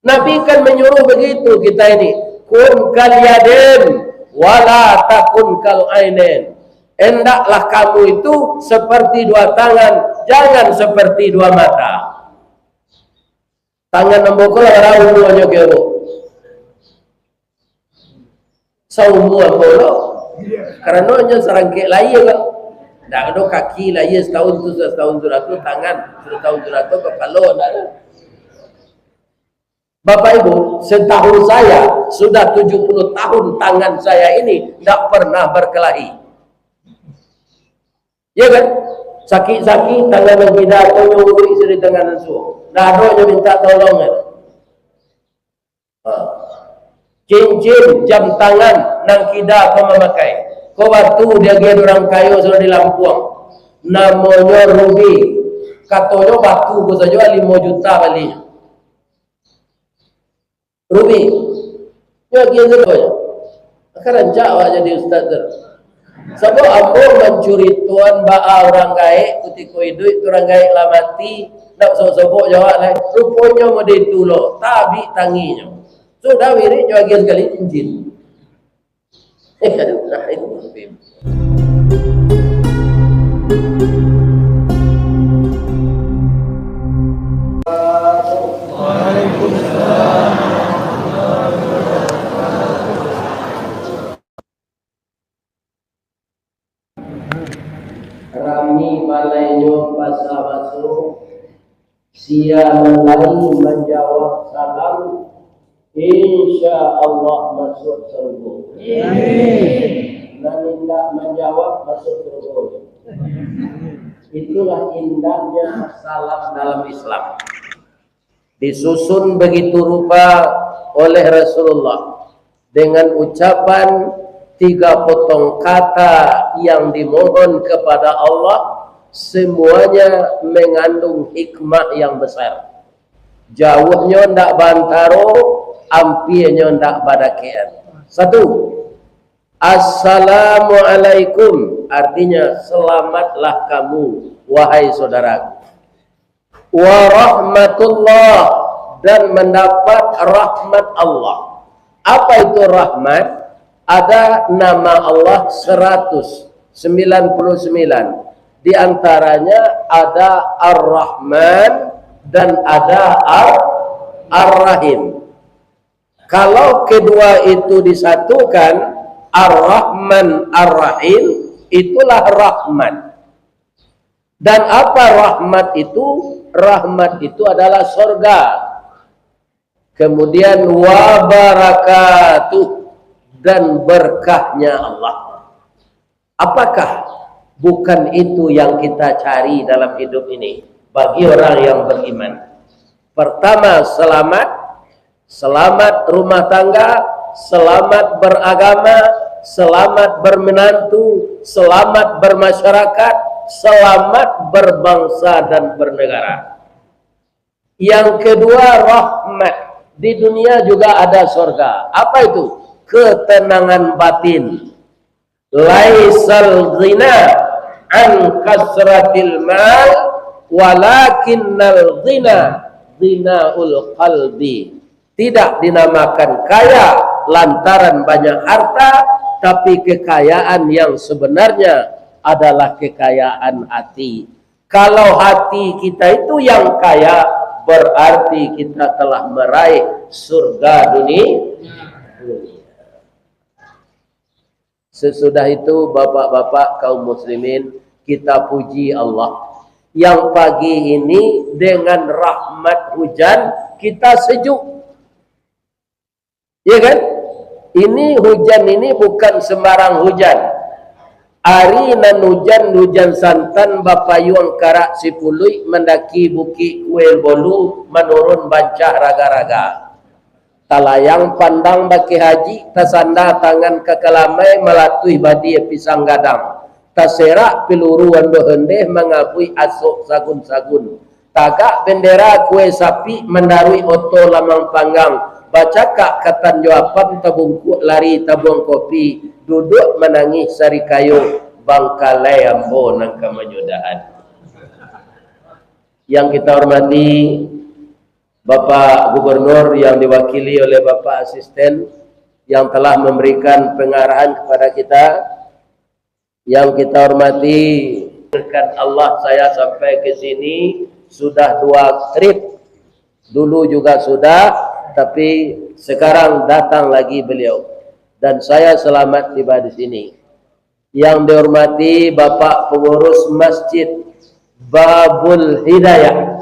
Nabi kan menyuruh begitu kita ini. Kun kal yadin wala takun kal ainen. Hendaklah kamu itu seperti dua tangan, jangan seperti dua mata. Tangan nembokol orang umuannya kero. Saumuan bolo. Karena nya serangkek lain kan. Dak ada kaki lain setahun tu setahun tu tangan, setahun tu kepala dak. Bapak Ibu, setahu saya sudah 70 tahun tangan saya ini tidak pernah berkelahi. Ya kan? Sakit-sakit tangan yang tidak nyuri seri tangan suhu. Nah, doanya minta tolong ya. Cincin jam tangan nang kida kau memakai. Kau batu dia gaya orang kayu sudah di Lampung. Namanya ruby. Katanya batu kau saja 5 juta balinya. Ruby, ya kian semuanya. Akan jawab jadi ustaz tu. Sebab ambo mencuri tuan baa orang gaik, ketika hidup itu orang gaik lah mati, nak sobok jawab lah. Rupanya mau ditulo, tabi tanginya. Sudah wirid jawab kian sekali cincin. Nah itu. Rami balainya pasal masuk, sia mulai menjawab salam, insya Allah masuk surga. Dan tidak menjawab masuk surga. Itulah indahnya salam dalam Islam. Disusun begitu rupa oleh Rasulullah dengan ucapan 3 potong kata yang dimohon kepada Allah, semuanya mengandung hikmah yang besar. Jauhnya ndak bantaro, ampirnya ndak badakian. 1. Assalamualaikum, artinya selamatlah kamu wahai saudaraku. Warahmatullah, dan mendapat rahmat Allah. Apa itu rahmat? Ada nama Allah 199. Di antaranya ada Ar-Rahman dan ada Ar-Rahim. Kalau kedua itu disatukan, Ar-Rahman, Ar-Rahim, itulah rahmat. Dan apa rahmat itu? Rahmat itu adalah surga. Kemudian wa barakatuh, dan berkahnya Allah. Apakah bukan itu yang kita cari dalam hidup ini bagi orang yang beriman? Pertama, selamat rumah tangga, selamat beragama, selamat bermenantu, selamat bermasyarakat, selamat berbangsa dan bernegara. Yang kedua, rahmat. Di dunia juga ada surga. Apa itu? Ketenangan batin. Laisal ghina an kasratil mal walakinnal ghina ghinaul qalbi. Tidak dinamakan kaya lantaran banyak harta, tapi kekayaan yang sebenarnya adalah kekayaan hati. Kalau hati kita itu yang kaya, berarti kita telah meraih surga dunia. Sesudah itu bapak-bapak kaum muslimin, kita puji Allah yang pagi ini dengan rahmat hujan kita sejuk. Ya kan? Ini hujan ini bukan sembarang hujan. Ari nan hujan santan bapayuang karak sipului mendaki bukit kuel bolu menurun bancah raga-raga. Talayang pandang baki haji, tasanda tangan kekelamai melatui badi pisang gadang. Taserak peluru wando hendeh mengabui asok sagun-sagun. Tagak bendera kue sapi mendarui oto lamang panggang. Bacakak katan jawapan tabungkuk lari tabung kopi. Duduk menangis sari kayu bangkalai ambo nangka menyudahan. Yang kita hormati Bapak Gubernur yang diwakili oleh Bapak Asisten yang telah memberikan pengarahan kepada kita, yang kita hormati. Berkat Allah saya sampai ke sini sudah 2 trip. Dulu juga sudah, tapi sekarang datang lagi beliau dan saya selamat tiba di sini. Yang dihormati Bapak Pengurus Masjid Babul Hidayah.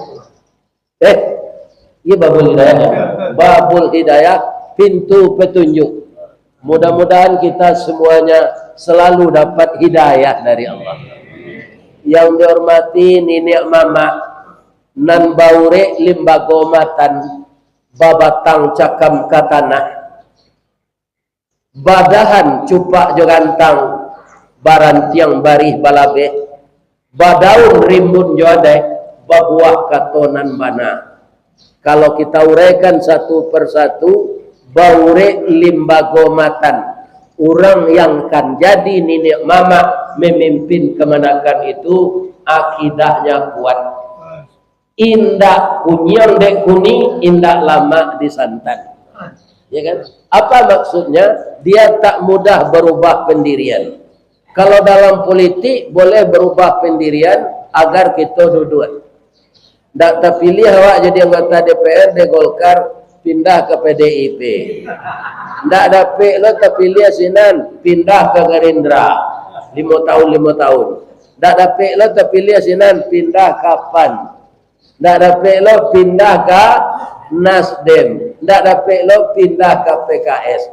Babul Hidayah. Babul Hidayah, pintu petunjuk. Mudah-mudahan kita semuanya selalu dapat hidayah dari Allah. Yang dihormati Nenek Mama nan baure limbago matan babatang cakam katana badahan cupak jogantang barantiang barih balabe badaun rimbun jodek babuah katonan bana. Kalau kita uraikan satu persatu, baure limbago matan, orang yang kan jadi nenek mama memimpin kemenakan itu akidahnya kuat. Indak kunyang dek kuni, indak lama disantan. Ya kan? Apa maksudnya? Dia tak mudah berubah pendirian. Kalau dalam politik boleh berubah pendirian agar kita duduk. Tak terpilih awak jadi anggota DPR di Golkar pindah ke PDIP. Tak dapat lo terpilih sinan pindah ke Gerindra 5 tahun. Tak dapat lo terpilih sinan pindah ke PAN. Tak dapat lo pindah ke Nasdem. Tak dapat lo pindah ke PKS.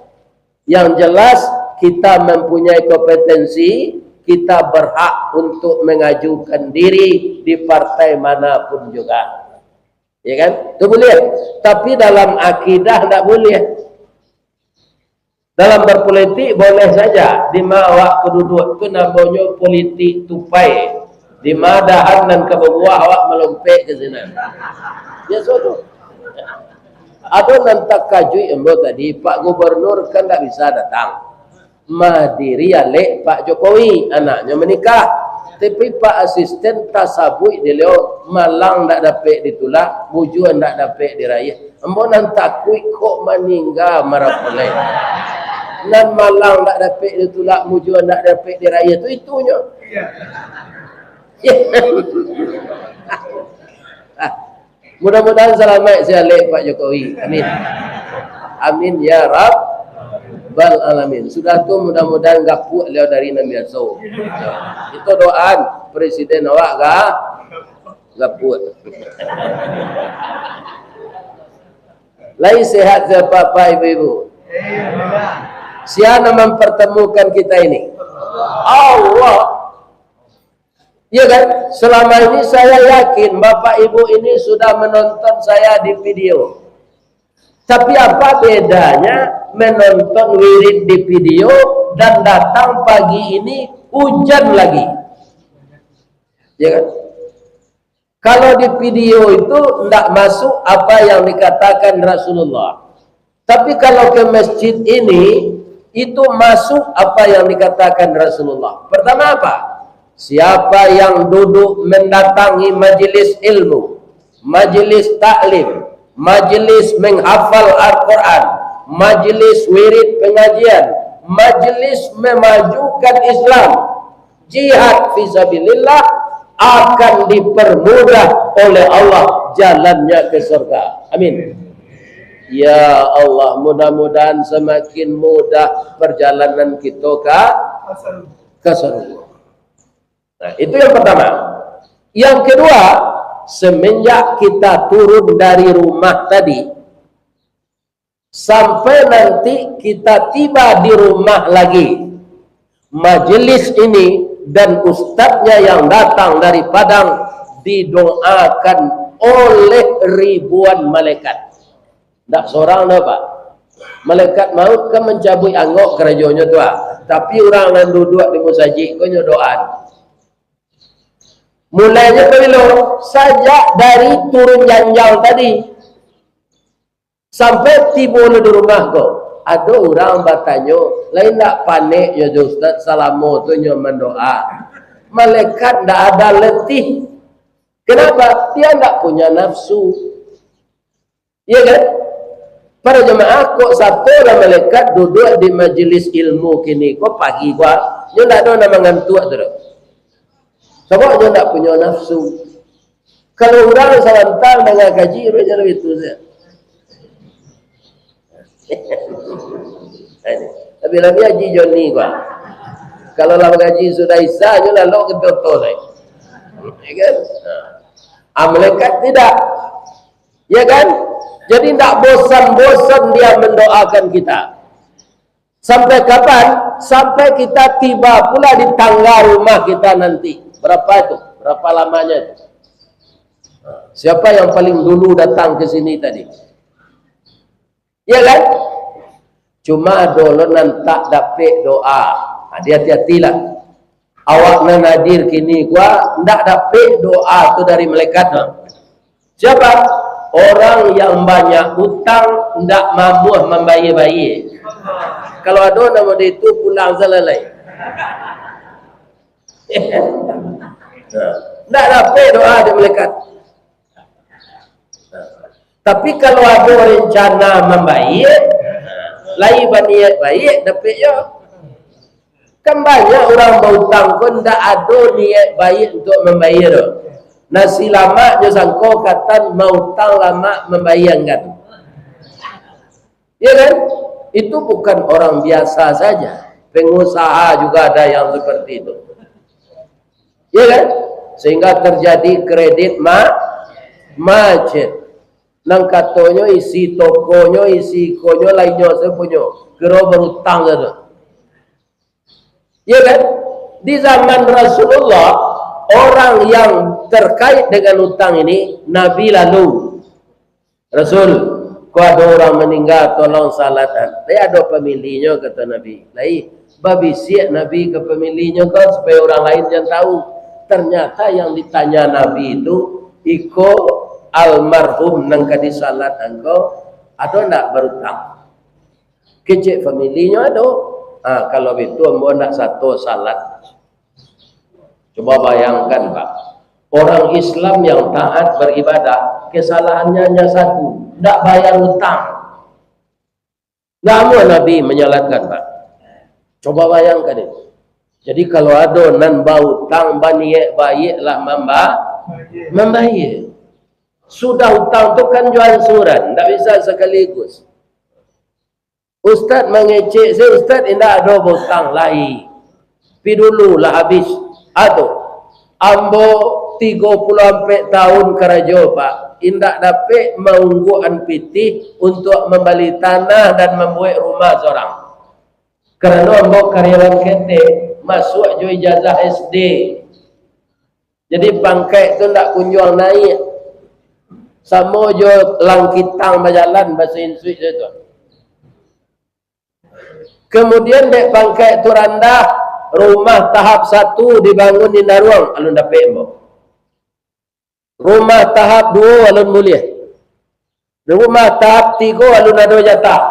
Yang jelas kita mempunyai kompetensi, kita berhak untuk mengajukan diri di partai manapun juga. Ya kan? Itu boleh. Tapi dalam akidah tak boleh. Dalam berpolitik boleh saja. Di awak keduduk itu namanya politik tupai. Di madahan dan kebebuah awak melompek ke sana. Ya suatu. Ada nantak kajui embo tadi, Pak Gubernur kan tak bisa datang. Madiri alek Pak Jokowi anaknya menikah, tapi Pak Asisten tasabui dia malang tak dapat ditulak, bujuan tak dapat diraya. Embo nan takui kok meninggal marapoleh. Nan malang tak dapat ditulak, bujuan tak dapat diraya itu itunya. Mudah-mudahan selamat saya alek Pak Jokowi. Amin. Amin ya Rabb. Bal alamin. Sudah tu mudah-mudahan gapu leo dari Nabi Yasau. Itu doaan presiden awak gapu. Lai sehat Bapak Ibu-ibu. Siapa mempertemukan kita ini? Allah. Ya kan? Selama ini saya yakin Bapak Ibu ini sudah menonton saya di video. Tapi apa bedanya menonton wirid di video dan datang pagi ini hujan lagi? Ya kan? Kalau di video itu tidak masuk apa yang dikatakan Rasulullah. Tapi kalau ke masjid ini itu masuk apa yang dikatakan Rasulullah. Pertama apa? Siapa yang duduk mendatangi majelis ilmu, majelis taklim, majelis menghafal Al-Quran, majelis wirid pengajian, majelis memajukan Islam, jihad fisabilillah, akan dipermudah oleh Allah jalannya ke surga. Amin. Ya Allah, mudah-mudahan semakin mudah perjalanan kita ke surga. Nah, itu yang pertama. Yang kedua, semenjak kita turun dari rumah tadi sampai nanti kita tiba di rumah lagi, majelis ini dan ustadznya yang datang dari Padang didoakan oleh ribuan malaikat. Tak seorang dah Pak. Malaikat maut kan mencabut anggok kerajanya tu tapi orang yang duduk di musajid kau doa. Mulainya bila sajak dari turun janjang tadi sampai tiba di rumah kau. Ada orang bertanya, lain tak panik ya Ustaz, salamu tu nyoman doa. Malaikat tak ada letih. Kenapa? Dia tak punya nafsu. Iya kan? Para jemaah kok satu lah malaikat duduk di majlis ilmu kini kok pagi gua, nyo ndak ada nama ngantuk tu. Sebab nyo ndak punya nafsu. Kalau orang serentak dengan gaji, dia lebih tu saja. Lebih-lebih haji Johnny gua. Kalau lah gaji sudah isa, nyo lalu ketua saya. Ya kan? Malaikat tidak. Ya kan? Jadi tidak bosan-bosan dia mendoakan kita. Sampai kapan? Sampai kita tiba pula di tangga rumah kita nanti. Berapa itu? Berapa lamanya itu? Siapa yang paling dulu datang ke sini tadi? Ya kan? Cuma dulu nantak dapet doa. Hati-hatilah. Awak nan hadir kini gua ndak dapet doa tu dari malaikat. Siapa? Orang yang banyak hutang ndak mampu membayar-bayar. Kalau ada nama dia itu pulang selesai. Ndak dapat doa dari malaikat. Tapi kalau ada rencana membayar, lain niat baik dapat ya. Kan banyak orang berhutang pun ndak ada niat baik untuk membayar. Nasi lama dia sangko kata mau hutang lama membayangkan. Ya kan? Itu bukan orang biasa saja. Pengusaha juga ada yang seperti itu. Ya kan? Sehingga terjadi kredit macet. Nang katanya isi tokonya, isi konyo lainnya sepunya. Kira berhutang gitu. Ya kan? Di zaman Rasulullah, orang yang terkait dengan hutang ini Nabi lalu Rasul, kau ada orang meninggal tolong salatan. Dia ada pemilihnya kata Nabi. Lai babi siap Nabi ke pemilihnya kau supaya orang lain yang tahu. Ternyata yang ditanya Nabi itu iko almarhum nang kadi salat engkau ada ndak berhutang? Kecik pemilihnya ada. Kalau itu mau nak satu salat. Coba bayangkan Pak, orang Islam yang taat beribadah, kesalahannya hanya satu, tidak bayar hutang. Nggak mau Nabi menyalatkan Pak. Coba bayangkan itu. Jadi kalau ada nan bau hutang, baniak baiklah membayar. Sudah hutang itu kan jual surat, tidak bisa sekaligus. Ustaz mengecek, saya Ustaz tidak ada hutang lain. Pi dulu lah habis. Atau ambo 34 tahun kerja Pak, indak dapat mengungguan pitih untuk membeli tanah dan membuat rumah seorang. Kerana ambo karyawan ketek masuk jo ijazah SD. Jadi pangkat tu ndak kunjung naik. Sama jo langkitang berjalan bahasa Insuit itu. Kemudian dek pangkat tu rendah, rumah tahap 1 dibangun di Naruang, alun dapat mo. Rumah tahap 2 alun mulia. Rumah tahap 3 alun ada jatah.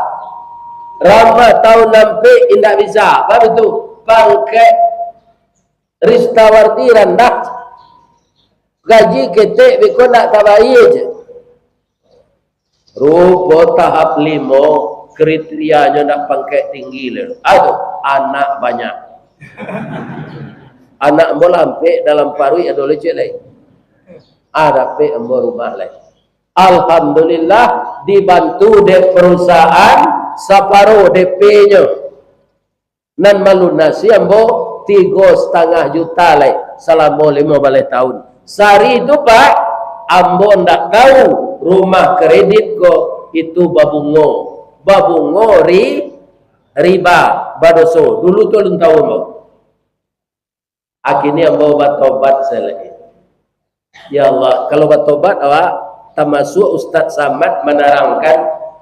Ramah tahun nampak indak bisa. Apa itu? Pangkat Ristawarti rendah. Gaji ketek biko nak tabai je. Rupa tahap 5 kriterianya nak pangkat tinggi le. Aduh, anak banyak. Anak ambo lampe dalam parui ada lecet lain. Ada pe ambo rumah lain. Alhamdulillah dibantu de perusahaan separuh DP-nya. Nan melunasi ambo 3,5 juta lain selama 15 tahun. Sehari itu Pak, ambo ndak tahu rumah kredit ko itu babungo. Babungo riba badoso. Dulu tu belum tahu ambo. Akhirnya ambo bertobat selesai. Ya Allah, kalau bertobat awak termasuk Ustaz Samad menerangkan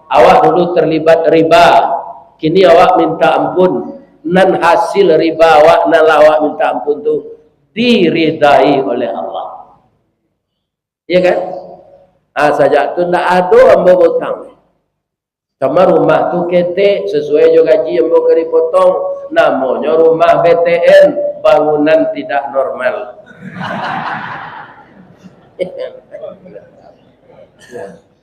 awak dulu terlibat riba. Kini awak minta ampun. Nan hasil riba awak nan awak minta ampun tu diridai oleh Allah. Ya kan? Saja tu ndak ada ambo hutang. Sama rumah tu ketek sesuai juga gaji ambo kari potong, namanya rumah BTN, bangunan tidak normal.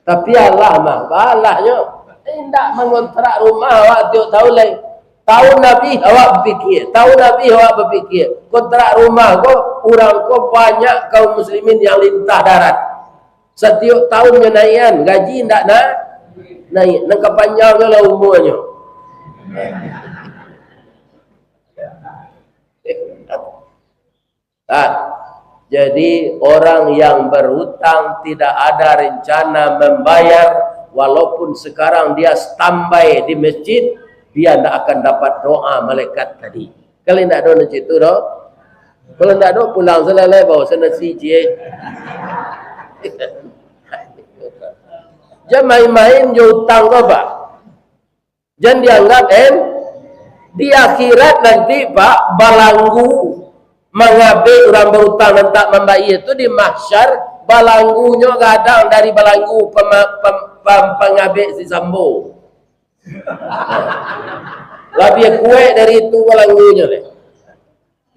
Tapi Allah mah balahnya. Tidak mengontrak rumah awak tiap tahun lain. Tahun Nabi awak berfikir. Tahun Nabi awak berfikir. Kontrak rumah kau, orang kau banyak kaum muslimin yang lintah darat. Setiap tahun menaikkan. Gaji tidak naik. Nangka panjangnya lah umurnya. Jadi orang yang berhutang tidak ada rencana membayar, walaupun sekarang dia standby di masjid, dia tidak akan dapat doa malaikat tadi. Kalau tidak ada di situ, kalau tidak ada pulang selesai bawa sana CJ. Jangan main-main je hutang kau pak. Jangan dianggap di akhirat nanti pak balanggu mengambil orang berhutang dan tak membayar itu di mahsyar, balanggunya kadang dari balanggu pengambil si Sambo. Lebih kuat dari itu balanggunya deh.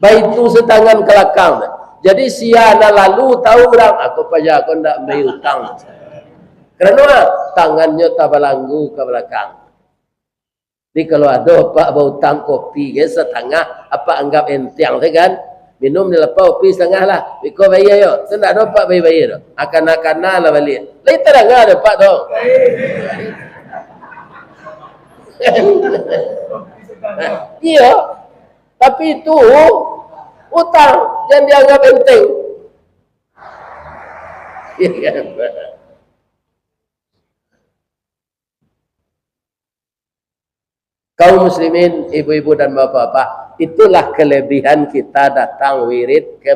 Baik itu setangan kelakang deh. Jadi siana lalu tahu orang aku pajak aku tidak bayar hutang. Kerana tangannya tak balanggu ke belakang. Jadi kalau ada pak berhutang kopi ke setengah, apa anggap enteng kan? Minum di lepas kopi setengah lah. Kau bayar yo. Tidak ada pak bayar. Akan-akan lah balik. Lain terang ada pak tu. Iya. Tapi itu hutang. Jangan dianggap enteng. Iya kan? Kaum muslimin, ibu-ibu dan bapak-bapak, itulah kelebihan kita datang wirid ke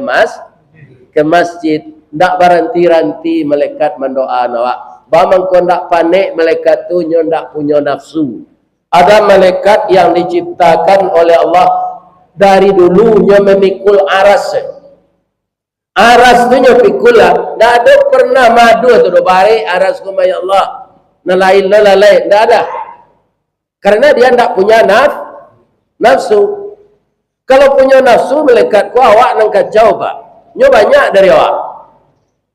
masjid. Ndak beranti-ranti malaikat mendoa nawak. Bamang kau ndak panik malaikat tu nyo ndak punya nafsu. Ada malaikat yang diciptakan oleh Allah dari dulunya memikul aras. Aras tu nyo pikul lah. Ndak ada pernah madu tu do bare aras ku ya Allah. Nalain ndak ada. Karena dia tidak punya nafsu. Kalau punya nafsu, malaikat ku awak nang kacau pak. Nyo banyak dari awak.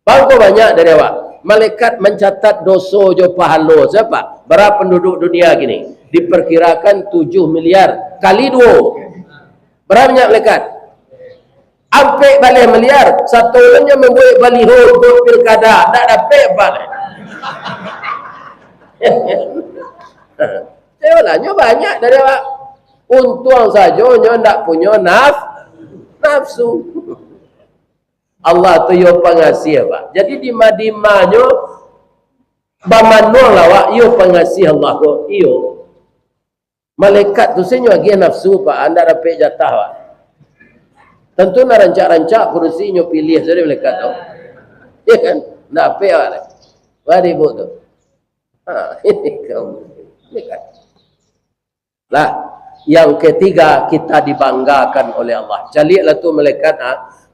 Bangko banyak dari awak. Malaikat mencatat dosa jo pahala. Siapa? Berapa penduduk dunia gini? Diperkirakan 7 miliar kali 2. Berapa banyak malaikat? Ampe balik miliar. Satu orangnya membuat baliho untuk pilkada. Tak dapat balik. Nyo banyak dari awak. Untung saja nyo tidak punya nafsu. Allah tu yo pengasih pak. Jadi di madimah nyo bamanul awak yo pengasih Allah ko iyo. Malaikat tu senyo lagi nafsu pak. Anda dapat jatah pak. Tentu nak rancak-rancak kursi nyo pilih saja malaikat tu. Ya kan? Dapat awak. Wadi bu tu. Ini kaum malaikat. Lah, yang ketiga kita dibanggakan oleh Allah. Calilah tu malaikat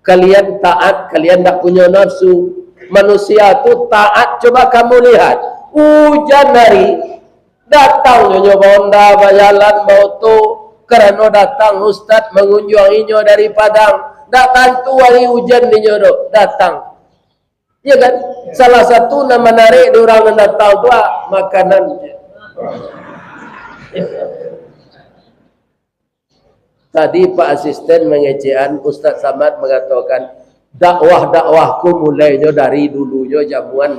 kalian taat, kalian tak punya nafsu. Manusia tu taat, coba kamu lihat. Hujan hari datang nyonya bonda bayalan bautu kerana datang ustaz mengunjunginya dari Padang. Datang tu hari hujan ni nyodo datang. Ya kan? Salah satu nama menarik orang yang datang tu makanan. Tadi Pak Asisten mengecehan, Ustaz Samad mengatakan dakwah-dakwahku mulainya dari dulunya jamuan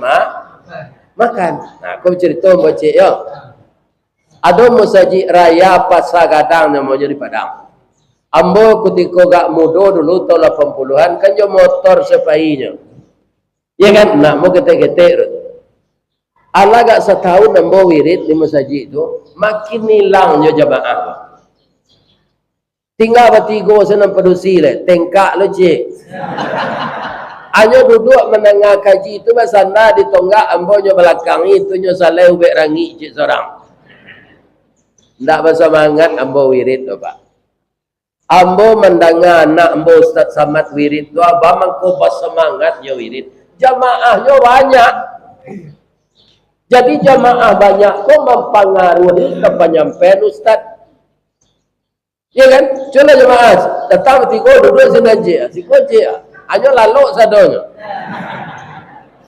makan. Nah, aku cerita bocik ya. Ada masjid raya Pasar Gadang namanya di Padang. Ambo ketika gak muda dulu tahun 80-an kan jo motor sepainya. Ya kan? Nah, mau ketek-ketek. Allah gak setahun ambo wirid di masjid itu, makin hilangnya jamaah. Tinggal bertiga senang pedusi le, tengkak le cik. Hanya duduk menengah kaji itu bersanda di tonggak ambonya belakang itu nyo saleh ubek rangi cik seorang. Ndak bersemangat ambo wirid tu pak. Ambo mendengar anak ambo Ustaz Samad wirid tu abang ko bersemangatnya wirid. Jamaahnya banyak. Jadi jamaah banyak kok mempengaruhi kepenyampaian Ustaz. Ya kan? Coba jemaah datang bertiga duduk sini aja. Si kunci hanya lalu sadonya.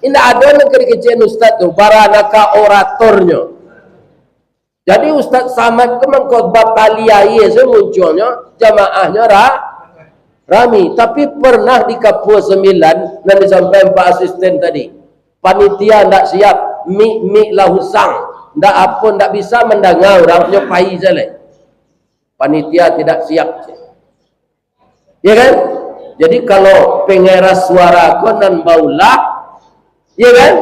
Indah ada negeri kecil ustaz tu, baranaka oratornya. Jadi Ustaz Samad ke mengkhotbah taliyah munculnya jamaahnya rami. Tapi pernah di Kapua 9 dan disampaikan Pak Asisten tadi, panitia tidak siap, mik lah husang, tidak bisa mendengar orangnya pai saja. Panitia tidak siap. Ya kan? Jadi kalau pengeras suara kau dan baulah, ya kan?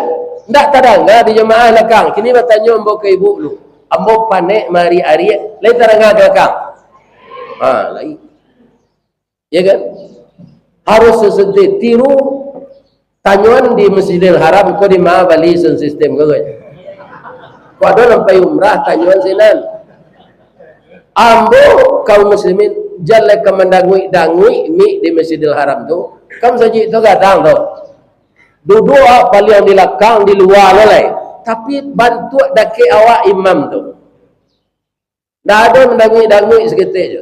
Tak terdengar di jemaah belakang. Kini bertanya mbok ke ibu lu. Ambo panek mari ari, lain terdengar belakang. Lain. Ya kan? Harus sesedih tiru tanyuan di Masjidil Haram kau di mana Bali sistem kau. Kau ada sampai umrah tanyuan sinan. Ambo kaum muslimin jalan ke mendangui mi di Masjidil Haram tu, kamu saja itu kadang tu. Duduk paling di belakang di luar lelai, tapi bantu daki awak imam tu. Dah ada mendangui seketik je.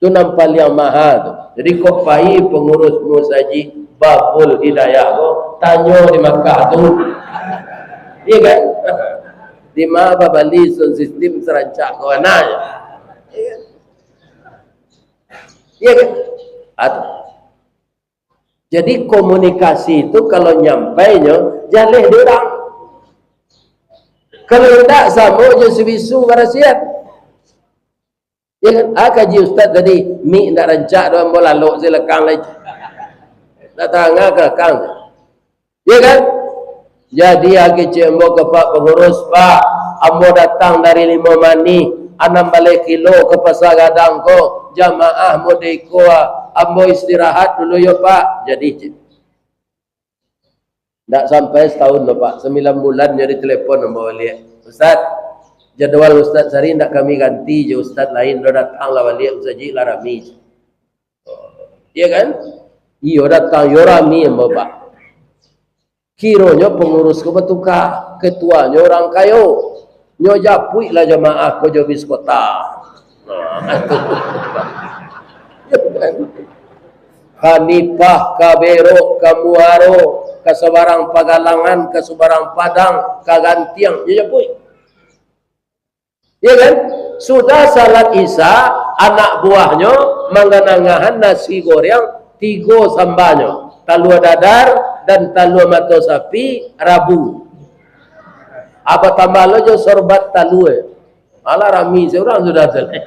Tu nampak yang mahal tu. Jadi kau pai pengurus musajid Babul Hidayah tu tanya di Makkah tu. Iya kan? Di mana Bali sistem serancak kau nanya. Iya kan? Jadi komunikasi itu kalau nyampainya jalih diorang. Kalau tidak sama je sebisu warasiat. Ya kan? Kaji ustaz tadi mi nak rancak doang bola lok selekang lagi. Datang ke kang. Ya kan? Jadi cembo ke Pak pengurus, Pak, ambo datang dari 5 mani, 6 balik kilo ke pasar gadang ko, jamaah modeko, ambo istirahat dulu ya Pak. Jadi tak sampai setahun loh Pak, 9 bulan jadi telepon ambo balik. Ustaz, jadwal Ustaz hari nak kami ganti je, Ustaz lain dah datang lah balik Ustaz lah rami. Iya kan? Iya datang yo rami ambo Pak. Kironya pengurus ke betuka, ketuanya orang kayo. Nyo japui lah jamaah ko jobis kota. Hanifah, Kabero, Kamuaro, Kasebarang Pagalangan, Kasebarang Padang, Kagantiang, ya japui. Ya kan? Sudah salat Isya, anak buahnya mengenangahan nasi goreng 3 sambanya. Talua dadar dan talua mata sapi Rabu. Apa tambah lo jo sorbat talua. Malah rami seorang sudah selesai.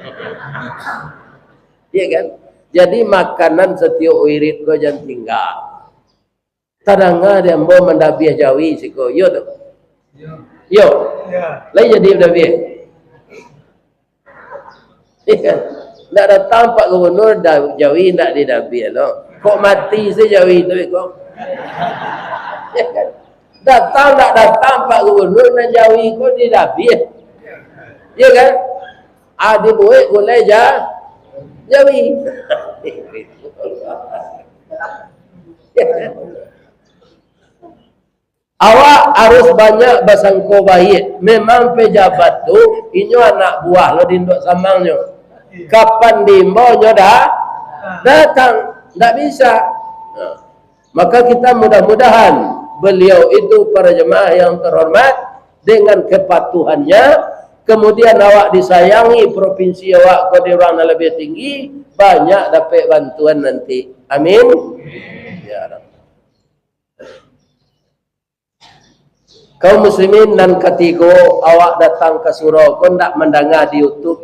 Iya kan? Jadi makanan setiap wirid ko jangan tinggal. Tadanga dia mau mendabiah Jawi siko. Yo tu. Yo. Lain jadi mendabiah. Iya kan? Nak datang Pak Gubernur Jawi nak didabiah lo. Kok mati saja Jawi tu kok. Ya kan? Datang tak datang Pak Gubernur dan Jawi kok didabiah. Ya kan? Adi buik boleh Jawi. Ya kan? Awak harus banyak basangko baik. Memang pejabat tu inyo anak buah lo dinduk samangnya. Kapan dimaunya dah datang. Tak bisa. Maka kita mudah-mudahan beliau itu para jemaah yang terhormat dengan kepatuhannya, kemudian awak disayangi provinsi awak kau diorang lebih tinggi, banyak dapat bantuan nanti. Amin. Ya Rabb. Kaum muslimin dan ketiga awak datang ke surau kau tak mendengar di YouTube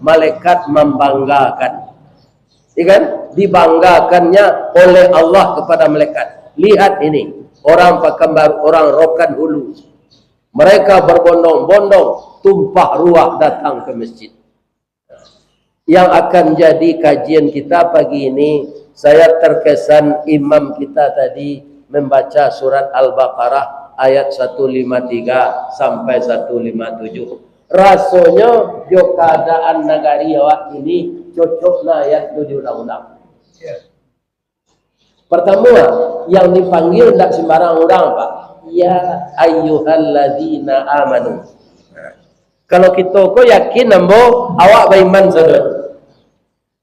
malaikat membanggakan. Ikan dibanggakannya oleh Allah kepada malaikat. Lihat ini, orang Pakembar, orang Rokan Hulu. Mereka berbondong-bondong tumpah ruah datang ke masjid. Yang akan jadi kajian kita pagi ini, saya terkesan imam kita tadi membaca surat Al-Baqarah ayat 153 sampai 157. Rasanya jo keadaan negari awak ini cocoklah ayat itu di undang-undang. Pertama, yang dipanggil tak sembarang orang Pak. Ya ayyuhalladzina amanu. Kalau kita kok yakin nambo awak beriman saja.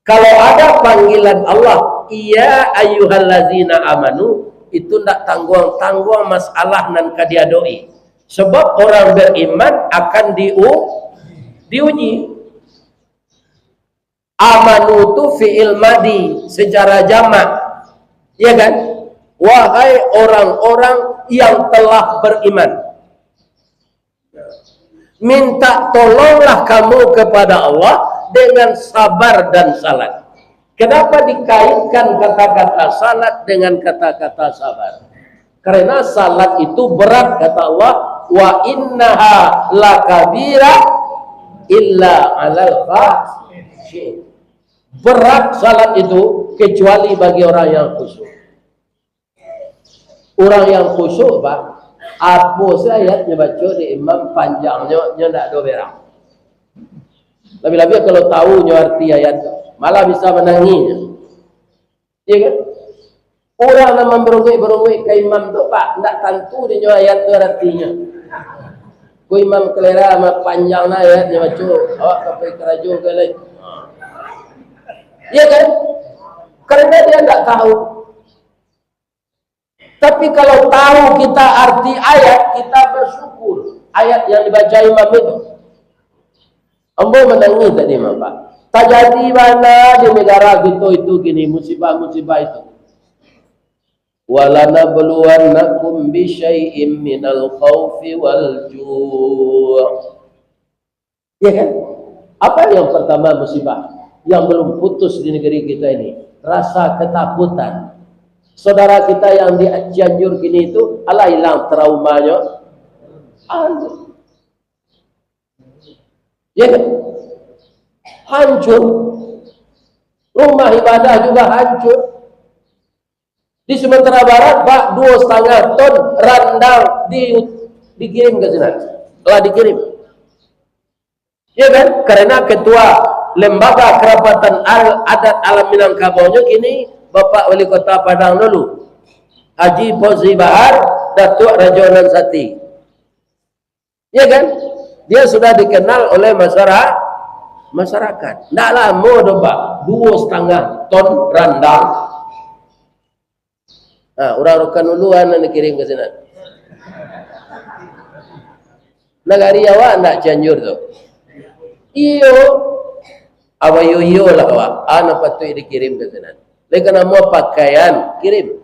Kalau ada panggilan Allah, ya ayyuhalladzina amanu, itu ndak tanggung masalah nan kadiadoi. Sebab orang beriman akan diuji. Amanu tu fi'il madi secara jamak. Ya kan? Wahai orang-orang yang telah beriman, minta tolonglah kamu kepada Allah dengan sabar dan salat. Kenapa dikaitkan kata-kata salat dengan kata-kata sabar? Karena salat itu berat, kata Allah, wa innaha lakabira illa 'alal khashi'in. Berat salat itu kecuali bagi orang yang khusyuk. Orang yang khusyuk, Pak, apa ayatnya baca di imam panjangnya ndak ada berang. Lebih-lebih kalau tahu arti ayat, malah bisa menanginya. Iya kan? Orang yang berungik ke imam tu, Pak, ndak tentu dia ayat tu artinya. Ku imam kelera sama panjang ayatnya baca, awak sampai keraju ke lain. Iya kan? Karena dia ndak tahu. Tapi kalau tahu kita arti ayat, kita bersyukur. Ayat yang dibaca imam itu. Ambo menangis tadi, Pak. Tak jadi mana di negara kita itu gini, musibah-musibah itu. Walanabluwannakum bisyai'im minal khawfi wal ju'. Ya kan? Apa yang pertama musibah yang belum putus di negeri kita ini? Rasa ketakutan. Saudara kita yang di Cianjur gini itu, alah hilang traumanya. Ya kan? Hancur. Rumah ibadah juga hancur. Di Sumatera Barat, Pak, 2,5 ton randang dikirim ke sini. Telah dikirim. Ya kan? Karena ketua Lembaga Kerapatan Adat Alam Minangkabau kini Bapak Wali Kota Padang dulu, Haji Fauzi Bahar, Datuk Rajonan Sati. Ya kan? Dia sudah dikenal oleh masyarakat. Ndak lama dah, Pak, 2,5 ton randang. Nah, orang rokan duluan yang dikirim ke sini. Negari awak ndak Cianjur tu. Iyo, awayo lah awak. Anak patut dikirim ke sini. Lagi nama pakaian kirim.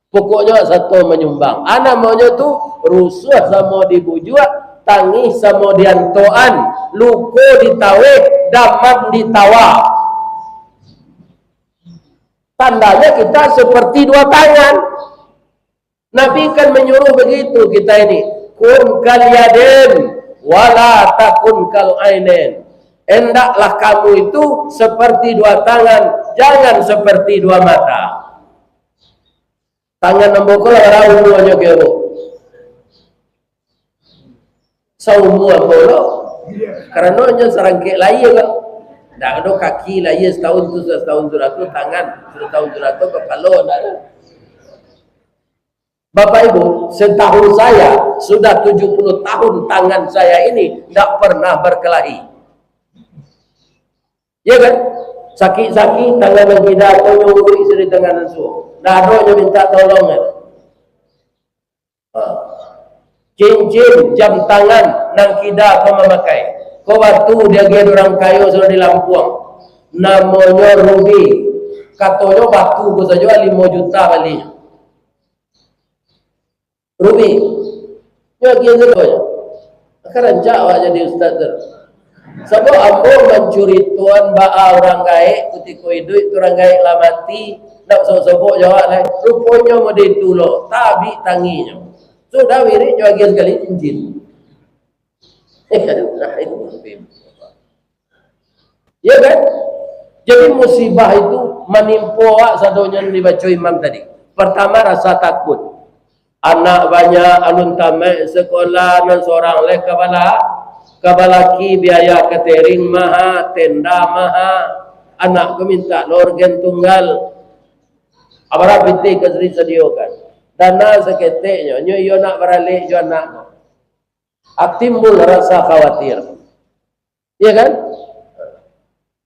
Pokoknya satu menyumbang. Anak maunya tu rusuh sama dibujua, tangis sama diantoan, luko ditawek, daman ditawa. Tandanya kita seperti dua tangan. Nabi kan menyuruh begitu kita ini. Kun kal yadin wala takun kal ainen. Hendaklah kamu itu seperti dua tangan, jangan seperti dua mata. Tangan nembokol orang umuannya kero. Saumua kolo. Karena nya serangkek lain kan. Tak ada kaki lain setahun tu tangan, setahun tu kepala tak ada. Bapak Ibu, setahu saya sudah 70 tahun tangan saya ini tak pernah berkelahi. Ya kan? Sakit-sakit tangan yang tidak tahu nyuri seri tangan nasuh. Dah ada yang minta tolong kan? Cincin jam tangan nang kida kau memakai. Kau batu dia gaya orang kayu sudah di Lampung. Namanya ruby. Katanya batu kau saja 5 juta balinya. Ruby. Ya gaya saja. Akan rancak awak jadi ustaz tu. Sebab ambo mencuri tuan ba'a orang gaik ketika hidup itu orang gaik lah mati nak sobok jawab lah rupanya mau ditulok tabi tanginya sudah wirik bagian sekali cincin. Nah itu ya kan? Jadi musibah itu menimpa sadonya dibaca imam tadi. Pertama rasa takut. Anak banyak alun tamat sekolah dan seorang lek kabalaki biaya catering maha, tenda maha, anak ku minta organ tunggal. Abara binti kesri sediakan. Dana seketeknya, nyo nak beralik jo anak. Timbul rasa khawatir. Iya kan?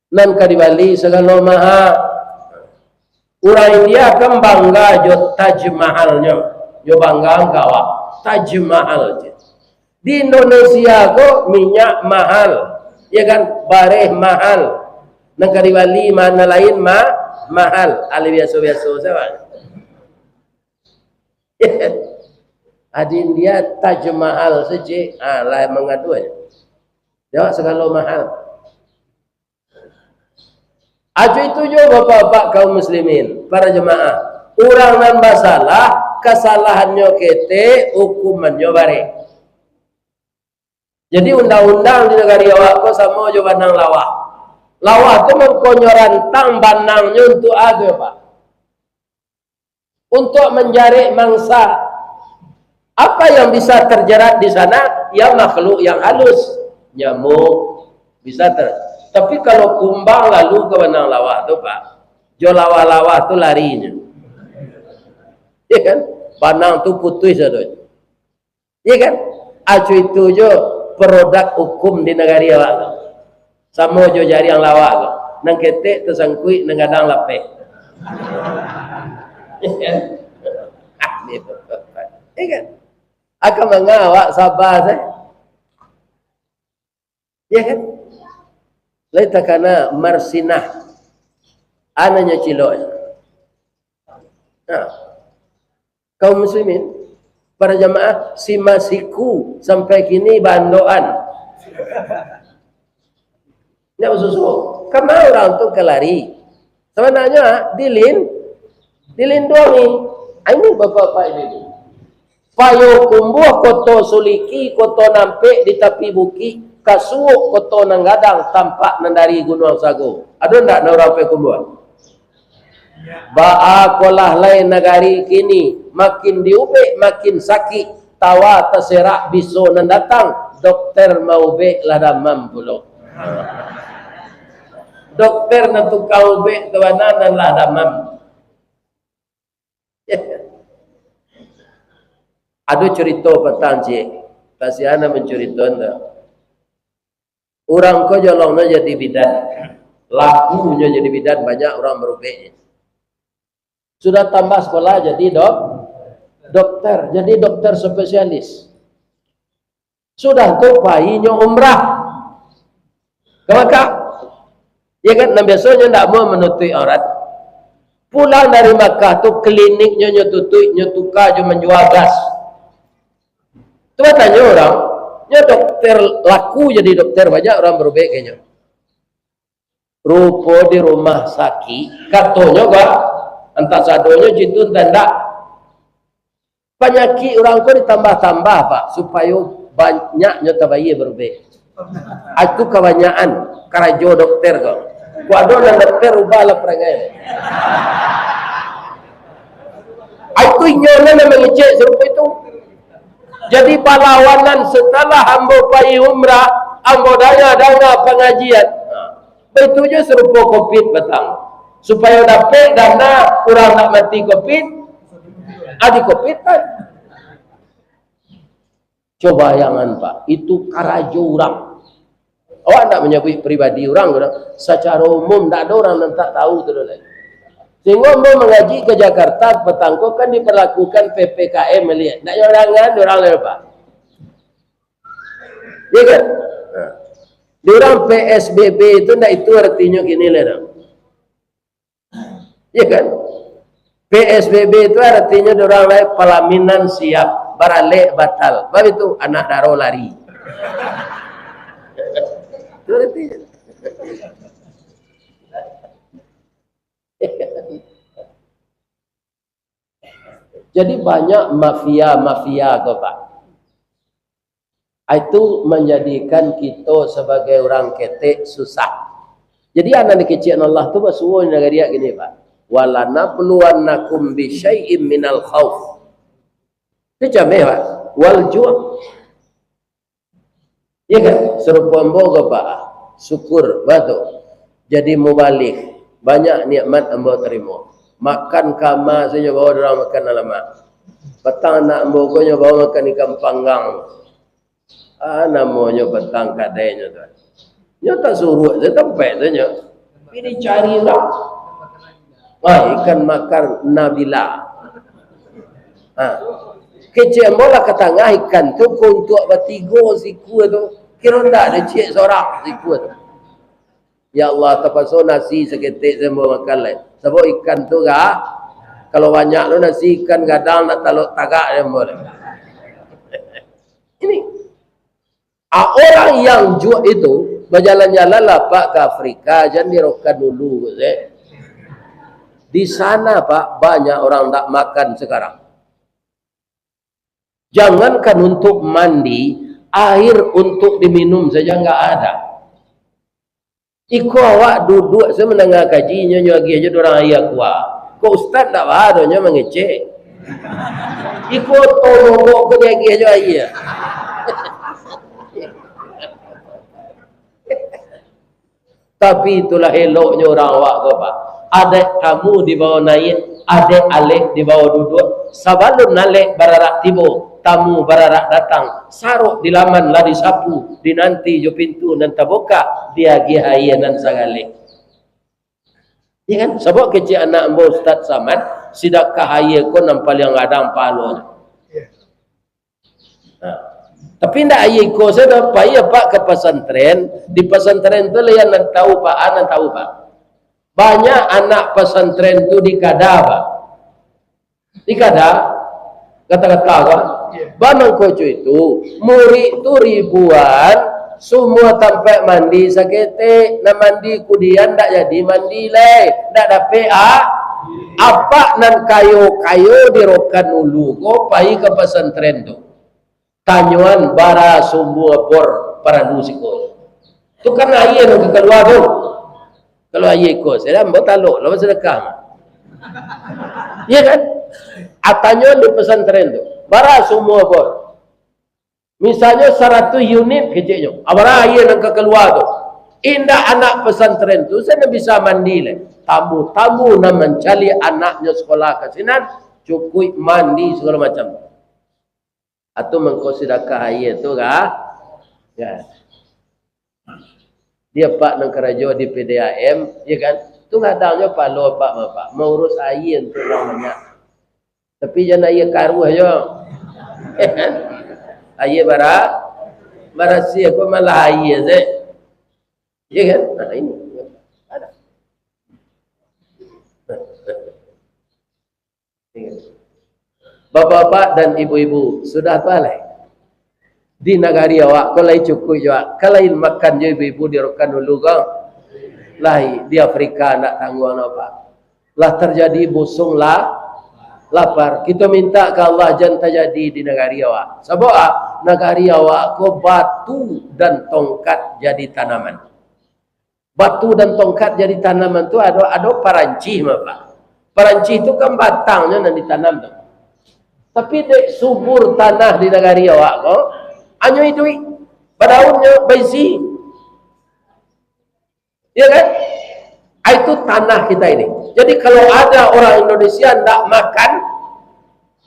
Nan kadibali segala maha. Orang India kan bangga jo Taj Mahalnya, jo bangga kawak Taj Mahal. Di Indonesia kok minyak mahal, ya kan, bareh mahal. Nang kari Bali mana lain mahal. Ali biasa-biasa sama. Adi India Taj Mahal saja, lah mengadu aja. Jawab segala mahal. Ajo itu jo bapak-bapak kaum muslimin, para jemaah. Orang nan masalah kesalahannya kete, hukumannya bare. Jadi undang-undang di negara awak ko sama jo banang lawah. Lawah tu mengkonyorantang banangnya untuk apa, Pak? Untuk menjarik mangsa. Apa yang bisa terjerat di sana? Ya makhluk yang halus, nyamuk bisa Tapi kalau kumbang lalu ke benang lawah tu, Pak, jo lawah-lawah tu larinya. Ya kan? Banang tu putus saja. Ya kan? Acu itu jo produk hukum di negara awak. Sama jo jari yang lawak ko. Nang ketek tersangkui nang gadang lapek. Ya kan? Ya kan? Akan mengawak sabar saya. Ya kan? Laita kana marsinah ananya cilok. Nah, kaum muslimin, para jamaah simasiku sampai kini bandoan. Nyak susu. Karena orang tu kelari. Sebenarnya dilin doangi. Ini bapak-bapak ini. Payo kumbuh koto suliki koto nampe di tepi buki. Kasuuk koto nang gadang tampak nandari gunung sago. Ada ndak na orang pe kumbuan? Ba'a kolah lain negari kini makin diube makin sakit tawa terserak biso nan datang dokter mau be lah damam pulok. Dokter nan tukau be kewanan lah damam. Ada cerita petang cik. Kasihan mencerita anda. Orang ko jolongnya jadi bidan, lakunya jadi bidan, banyak orang merubahnya. Sudah tambah sekolah jadi dokter, jadi dokter spesialis. Sudah tuh pahinya umrah, kemaka, ya kan? Nah biasanya tidak mau menutupi aurat. Pulang dari Makkah tuh kliniknya nyetuka cuma menjual gas. Coba tanya orang. Ya dokter laku jadi dokter, banyak orang berubah kayaknya. Rupo di rumah sakit, katanya gak, entah sadonya jitu tanda. Penyakit orang ko ditambah-tambah, Pak, supaya banyaknya tabayi berubah. Itu kebanyakan karajo dokter kok. Waduh dan dokter ubahlah perangai. Itu inyonya mengecek serupa itu. Jadi pahlawanan setelah ambo pai umrah, ambo dana pengajian. Betul je serupa COVID petang. Supaya dapat dana orang nak mati COVID, ada COVID kan. Coba bayangan Pak, itu karajo orang. Awak nak menyebut pribadi orang, secara umum tak ada orang yang tak tahu tu lagi. Sehingga mau mengaji ke Jakarta petangko kan diperlakukan PPKM melihat. Nak jangan orang lain Pak. Ya kan? Nah. Di orang PSBB itu nak itu artinya gini lah. Ya kan? PSBB itu artinya orang lain pelaminan siap, barale batal. Sebab itu anak daro lari. Itu artinya. Jadi banyak mafia-mafia kok Pak. Itu menjadikan kita sebagai orang ketek susah. Jadi anak kecil Allah tu basuh negara gini Pak. Walana puluannakum bi syai'im minal khauf. Itu jamai Pak. Wal ju'. Ya kan? Serupa ambo Pak. Syukur batu. Jadi mubalik. Banyak nikmat ambo terima. Makan kama saja bawa orang makan alamat. Petang nak ambokonya bawa makan ikan panggang. Namanya petang kadainya tu. Dia tak suruh, dia tempat saja. Ini cari lah. Wah, ikan makar Nabila. Ha. Kecik bola ke tengah ikan tu untuk bertiga siku tu. Kira tak ada cik seorang siku tu. Ya Allah, terpaksa nasi seketik saya mau makan lain. Sebab ikan tu kalau banyak tu nasi ikan kadang nak taluk tagak dia boleh. Ini orang yang jual itu berjalan-jalan lah Pak ke Afrika, jangan dirokan dulu. Di sana Pak banyak orang tak makan sekarang. Jangankan untuk mandi, air untuk diminum saja enggak ada. Iko awak duduk saya mendengar kaji nyonya lagi aja orang ayah kuat. Kok ustaz tak ada nya mengecek. Iko tolong ke dia lagi aja ayah. Tapi itulah eloknya orang awak kau Pak. Adik kamu di bawah naik, adik alik di bawah duduk. Sebelum nalik bararak tiba, tamu bararak datang. Saruk di laman lah disapu, dinanti jo pintu dan terbuka, dia gihaya dan sagalik. Ya kan? Sebab kecil anak ambo Ustaz Samad, sidak kahaya ko nampal yang adang palonya. Nah. Tapi ndak ayah ko saya payah Pak ke pesantren. Di pesantren tu lah yang tahu Pak, anak tahu Pak. Banyak anak pesantren tu dikada Pak. Dikada kata-kata kan. Banang koco itu murid tu ribuan, semua tampak mandi sakete, na mandi kudian ndak jadi mandi le, ndak dapat apa nan kayo-kayo dirokan dulu ko pai ke pesantren tu. Tanyuan bara semua bor para musiko. Tu kan ayah nak keluar tu. Kalau ayah ikut, saya dah taluk, lawan sedekah. Ya kan? Tanyuan di pesantren tu. Bara semua bor. Misalnya 100 unit kecilnya. Bara ayah nak keluar tu. Indah anak pesantren tu, saya nak bisa mandi le. Tamu-tamu nak mencari anaknya sekolah ke sinan, cukup mandi segala macam. Atau mengkonsiderkan ayat tu ya. Dia Pak nang kerja di PDAM, ya kan? Tu kadangnya palo Pak mau urus ayat tu orang banyak. Tapi jangan ayat karu aja. Ayat bara siapa malah ayat je. Ya kan? Nah ini ada. Bapak-bapak dan ibu-ibu sudah balik di negari awak kalau cukup juga kalau makan je ibu-ibu dirokan dulu kau lahi di Afrika nak tangguh apa lah terjadi busung lapar kita minta ke Allah jangan terjadi di negari awak sebab negari awak ko batu dan tongkat jadi tanaman batu dan tongkat jadi tanaman tu ada paranci apa paranci itu kan batangnya yang ditanam tu. Tapi dek subur tanah di negari awak ko, anyo itu badaunnya baisi. Ya kan? Itu tanah kita ini. Jadi kalau ada orang Indonesia ndak makan,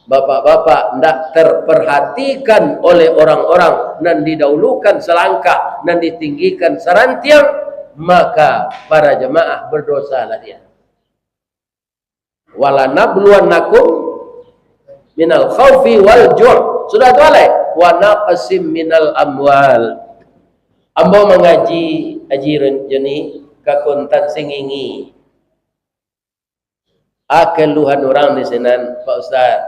bapak-bapak ndak terperhatikan oleh orang-orang dan didahulukan selangkah dan ditinggikan serantiang, maka para jemaah berdosalah dia. Wala nabluwannakum minal khawfi wal ju' sudah tu alai wa naqsim minal amwal ambo mengaji ajiran jeni kakuntan singingi keluhan orang di sana Pak Ustaz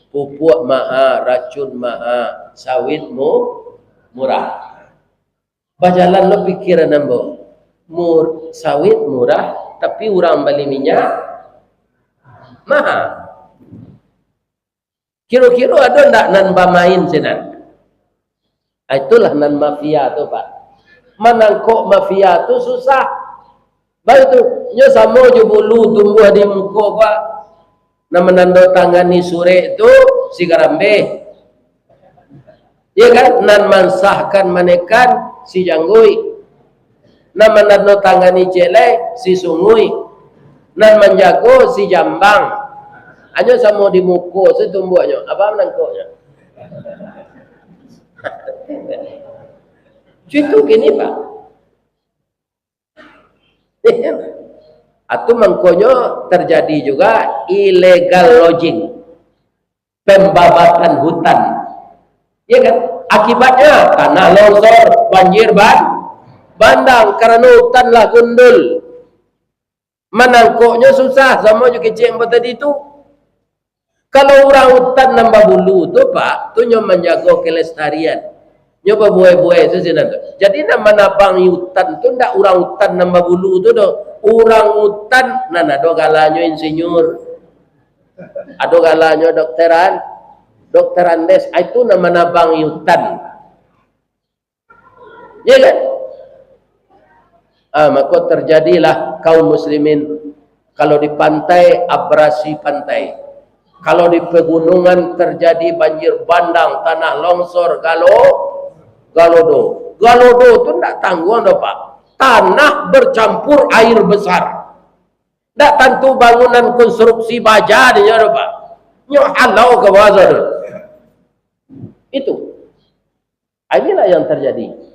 pupuk maha racun maha sawit murah bajalan lo pikiran ambo sawit murah tapi orang beli minyak mahal. Kira-kira ada ndak nan bamain sinan? Itulah nan mafia tu Pak. Menangkok mafia tu susah. Baik tu, nya sama je bulu tumbuh di muka Pak. Nak menandatangani surat tu si garambe. Ya kan? Nan mansahkan manekan si janggui. Nan menandatangani celek si sungui. Nan menjago si jambang. Hanya sama di muka setumbuhnya. Apa menangkuknya? Itu gini Pak. Atau mengkonyo terjadi juga illegal lodging, pembabatan hutan. Ya kan? Akibatnya tanah longsor, banjir bandang karena hutan lah gundul. Menangkuknya susah sama juga kecil yang tadi itu. Kalau orang hutan nambah bulu tu Pak, tu nyo menjaga kelestarian. Nyo berbuai-buai tu sini tu. Jadi nama nabang hutan tu ndak orang hutan nambah bulu tu do. Orang hutan nana do galanyo insinyur. Ado galanyo dokteran. Dokter Andes itu nama nabang hutan. Ya kan? Maka terjadilah kaum muslimin kalau di pantai abrasi pantai, kalau di pegunungan terjadi banjir bandang, tanah longsor, galodo itu tidak tangguh dah Pak, tanah bercampur air besar, tidak tentu bangunan konstruksi baja dia dah Pak, nyo halau ke bawah itu. Inilah yang terjadi.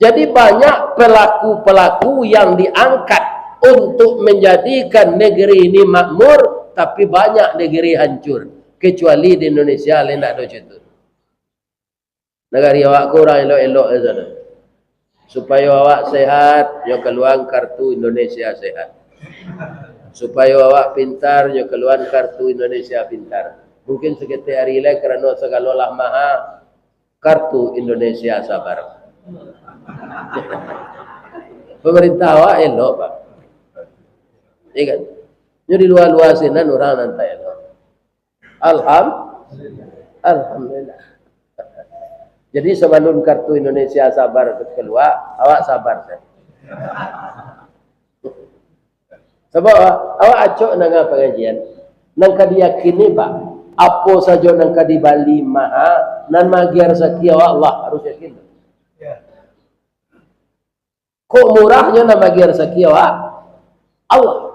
Jadi banyak pelaku-pelaku yang diangkat untuk menjadikan negeri ini makmur, tapi banyak negeri hancur. Kecuali di Indonesia, lain tak ada contoh. Negara awak kurang elok-elok saja. Supaya awak sehat, yo keluar kartu Indonesia sehat. Supaya awak pintar, yo keluar kartu Indonesia pintar. Mungkin sekitar hari ini kerana segala lah maha, kartu Indonesia sabar. Pemerintah awak elok Pak. Iya kan? Ini di luar-luar sini orang nanti elok. Alhamdulillah. Jadi sebelum kartu Indonesia sabar keluar, awak sabar saya. Sebab awak acok nang pengajian, nang kadiyakini Pak, apa saja nang kadi Bali maha, nan magiar sakia Allah harus yakin. Kok murahnya nama magiar sakia Allah.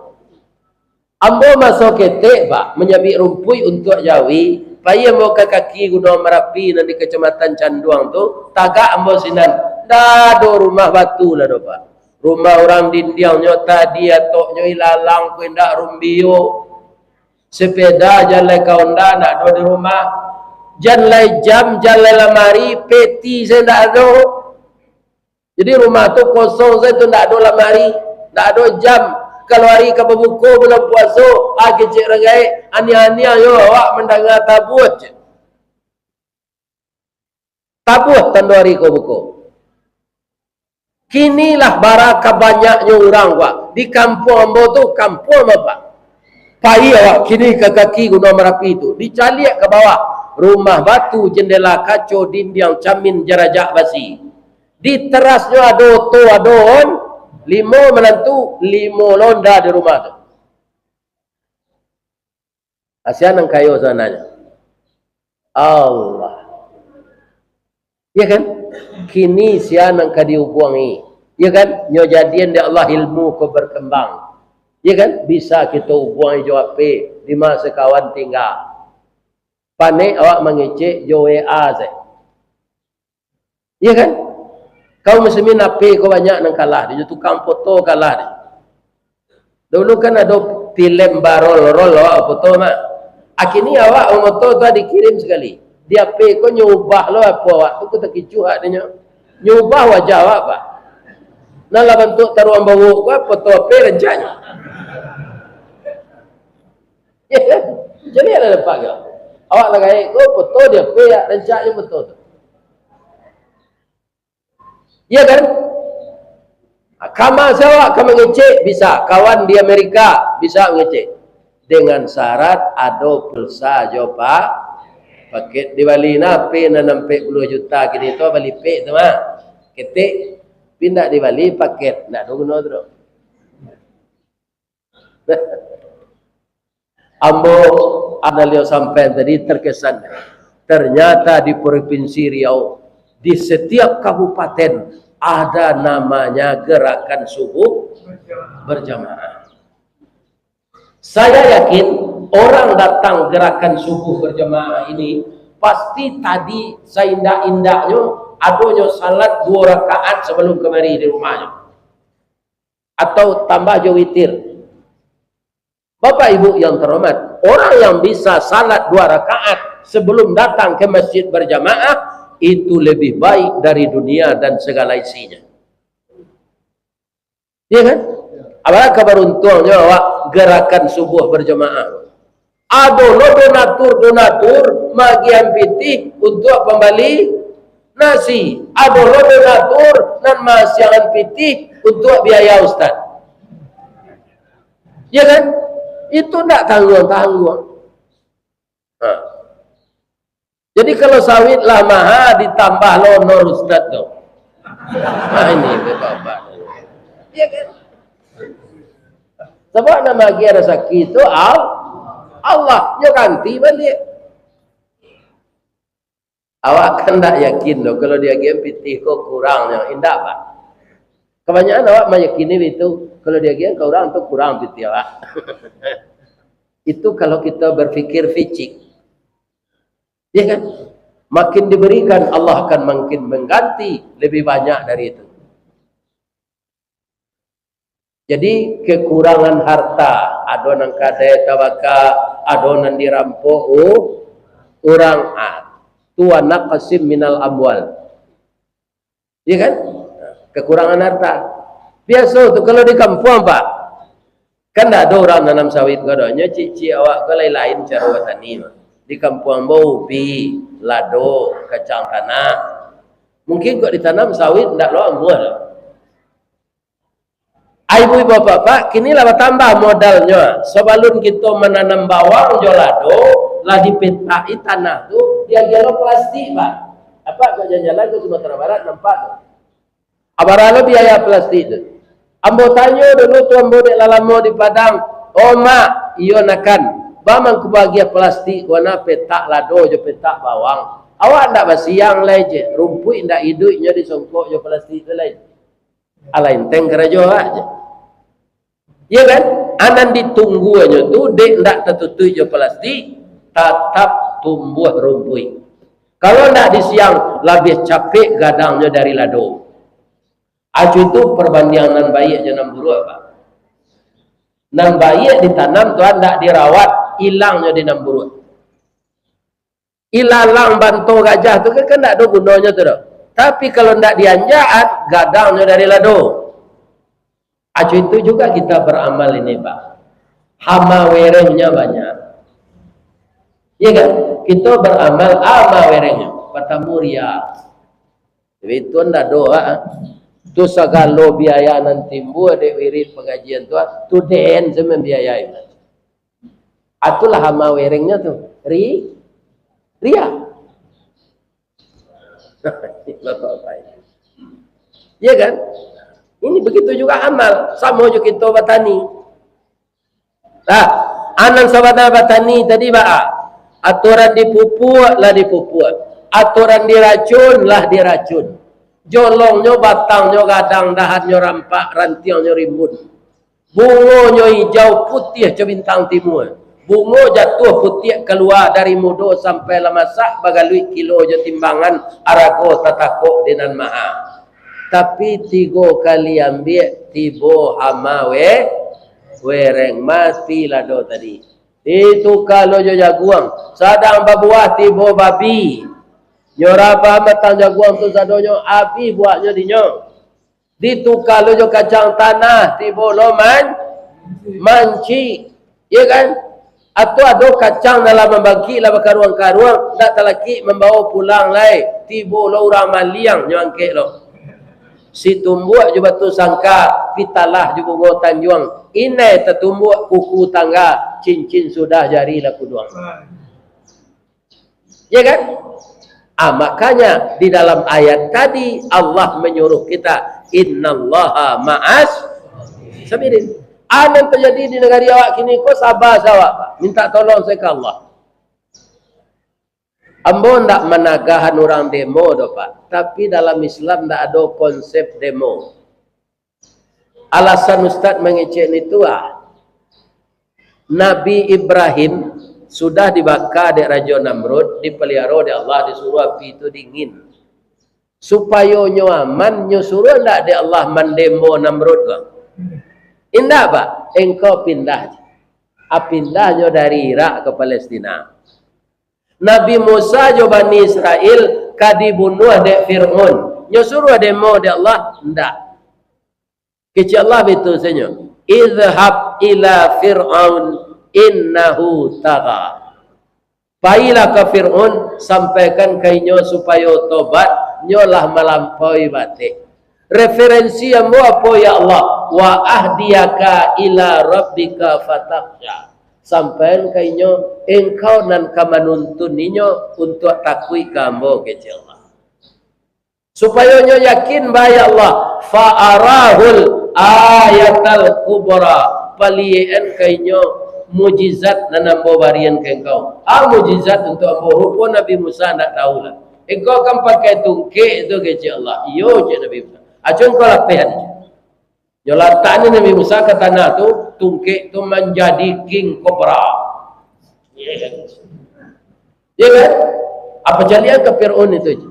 Ambo masuk ketek Pak, menyabik rumpui untuk Jawi, payah mau ke kaki Gunung Merapi nanti kecamatan Canduang tu, tagak ambo sinan, dah do rumah batu lah do Pak. Rumah orang dindiang nyo tadi atok nyo ilalang ku indak rumbio. Sepeda jalan kaunda nak do di rumah. Jalan jam, jalan lamari, peti saya ndak ada. Jadi rumah tu kosong saya tu ndak ada lamari, ndak ada jam. Kalau hari ke berbuka bulan puasa, kecik regai, ani-ani yo awak mendengar tabuh je. Tabuh tanda hari ke buka. Kinilah barakah banyaknya orang Pak. Di kampung ambo tu, kampung apa? Pai awak kini ke kaki Gunung Merapi itu, dicaliak ke bawah. Rumah batu, jendela kaco, dinding camin, jarajak basi. Di terasnya ada tu adon, 5 menantu, 5 londa di rumah tu. Asian yang kayo sananya. Allah. Ya kan? Kini sian yang kadiubuangi. Ya kan? Nyo jadian di Allah ilmu ko berkembang. Ya kan? Bisa kita ubuangi jawab di masa kawan tinggal. Panik awak mengecek jo WA saya. Ya kan? Kau muslimin api kau banyak nang kalah dia tukang foto kalah dia. Dulu kan ada film barol foto mak. Akini awak foto tu dikirim sekali. Dia api kau nyubah lo apa awak tu kita kicuh dia nyubah wajah awak Pak. Nala bentuk taruhan bawa kau foto api rencanya. Ya kan? Jadi ada lepak kau. Awak lagai kau foto dia api ya rencanya betul tu. Ya kan? Kamu siapa? Kamu ngecek bisa. Kawan di Amerika bisa ngecek. Dengan syarat ada pulsa jopa paket di Bali na pe na 60 juta kini tu Bali pe tu mah. Ketik pindah di Bali paket nak guna tu. Ambo analio sampai tadi terkesan. Ternyata di Provinsi Riau di setiap kabupaten ada namanya gerakan subuh berjamaah. Saya yakin orang datang gerakan subuh berjamaah ini pasti tadi seindah-indahnya adanya salat 2 rakaat sebelum kemari di rumahnya. Atau tambah jo witir. Bapak Ibu yang terhormat, orang yang bisa salat 2 rakaat sebelum datang ke masjid berjamaah, itu lebih baik dari dunia dan segala isinya. Iya kan? Apalagi keberuntungnya awak gerakan subuh berjamaah. Aduh, lo donatur magian pitih untuk pembali nasi. Aduh, lo donatur dan masiangan pitih untuk biaya ustaz. Iya kan? Itu tidak tanggung-tanggung. Nah. Jadi kalau sawit lah mahal ditambah lonor ustaz tu. Nah ini bapak. Iya kan? Sebab nama dia rezeki itu Allah. Dia ganti balik. Awak kan tak yakin loh kalau dia game pitih kok kurangnya. Indah pak. Kebanyakan awak meyakini itu kalau dia game kurang tu kurang pitih awak. Itu kalau kita berfikir fisik. Ya kan? Makin diberikan Allah akan makin mengganti lebih banyak dari itu. Jadi kekurangan harta, adonan kadai tabaka, adonan dirampok orang tua naqsim minal amwal. Ya kan? Kekurangan harta. Biasa tu kalau di kampung Pak. Kan tak ada orang nanam sawit gadonya cici awak ke lain-lain cara watani mah. Di kampung bau ubi, lado, kacang tanah. Mungkin kok ditanam sawit ndak lo ambuh. Ibu bapak, kini lah tambah modalnya. Sebelum kita menanam bawang jo lado, lah dipetai tanah tu, dia gelo plastik, Pak. Apa kau jalan-jalan ke Sumatera Barat nampak tu. Abaralo biaya plastik tu. Ambo tanya dulu tu ambo dek lalamo di Padang, "Oh mak, iyo nakan bamang kebahagia plastik warna petak lado jo petak bawang. Awak ndak basiang leje, rumput ndak hidupnya disongkok jo plastik tu lain. Alain teng kerajo aja. Ya kan? Anan ditunggu aja tu dek ndak tertutup jo plastik, tetap tumbuh rumput. Kalau ndak disiang lebih capek gadangnya dari lado. Acu itu perbandingan baik je nam buru apa? Nam baik ditanam tuan ndak dirawat, hilangnya di nam buru. Ilalang bantu gajah tu kan ndak ada gunanya tu dah. Tapi kalau ndak dianjaan, gadangnya dari lado. Acu itu juga kita beramal ini Pak. Hama werengnya banyak. Iya kan? Kita beramal hama werengnya. Patamuria. Jadi itu ndak doa. Tu segala biaya nanti buat dek wirid pengajian tu den sama biayai. Atulah hama werengnya tu. Ria. Ya kan? Ini begitu juga amal. Sama juga kita batani. Nah, anan sabana batani tadi ba. Aturan dipupuk lah dipupuk. Aturan diracun lah diracun. Jolongnya, batangnya, gadang, dahannya rampak, rantiangnya rimbun. Bungonya hijau putih ke bintang timur. Bungo jatuh putih keluar dari mudo sampai lamasak bagalui kilo je timbangan arago tatakok dengan maha. Tapi 3 kali ambil tibo hama wereng mati lado tadi. Itu kalau jo jaguang sadang babuah tibo babi. Nyoraba matang jaguang tu sadonyo api buahnya dinyo. Ditukar lo jo kacang tanah tibo lo manci. Ya kan? Atau ada kacang dalam membagi lah bakaruang-karuang tak telaki membawa pulang lai tibo lo orang maliang nyangke lo. Si tumbuh je batu sangka pitalah je bungo tanjuang. Inai tertumbuh kuku tangga cincin sudah jari lah kuduang. Ya kan? Makanya di dalam ayat tadi Allah menyuruh kita innallaha ma'as sabirin. Yang terjadi di negara awak kini kau sabar sawak minta tolong saya ke Allah. Ambo ndak menagahan orang demo doh Pak, tapi dalam Islam ndak ada konsep demo. Alasan Ustaz mengecek itu Nabi Ibrahim sudah dibakar di Raja Namrud, dipelihara oleh Allah, disuruh api itu dingin. Supaya nyaman, nyuruh ndak di Allah mendemo Namrud kau. Indah Pak, engkau pindah. Apindahnya dari Irak ke Palestina. Nabi Musa jo Bani Israel kadibunuh dek Fir'un. Nyo suruh demo dek Allah, ndak. Kecil Allah betul saja. Izhab ila Fir'aun innahu tagha. Pailah ke Fir'un, sampaikan kainyo supaya tobat, nyolah melampaui batik. Referensi yang apa ya Allah? Wa ahdiyaka ila rabbika fatakhsha. Sampaikan kainyo engkau nan kamanuntun ninyo untuk takui kamu kecil Allah. Supaya nyo yakin bahaya Allah. Fa'arahul ayatal kubra. Palien kainyo mujizat na nambo barian ke engkau. Mujizat untuk ambo rupa Nabi Musa nak tahu lah. Engkau kan pakai tungkek itu kecil Allah. Iyo je Nabi Musa. Acun kau lapihan. Yo letak ni Nabi Musa ke tanah tu, tungkek tu menjadi king cobra. Ya kan? Ya kan? Apa jadian ke Fir'un itu je?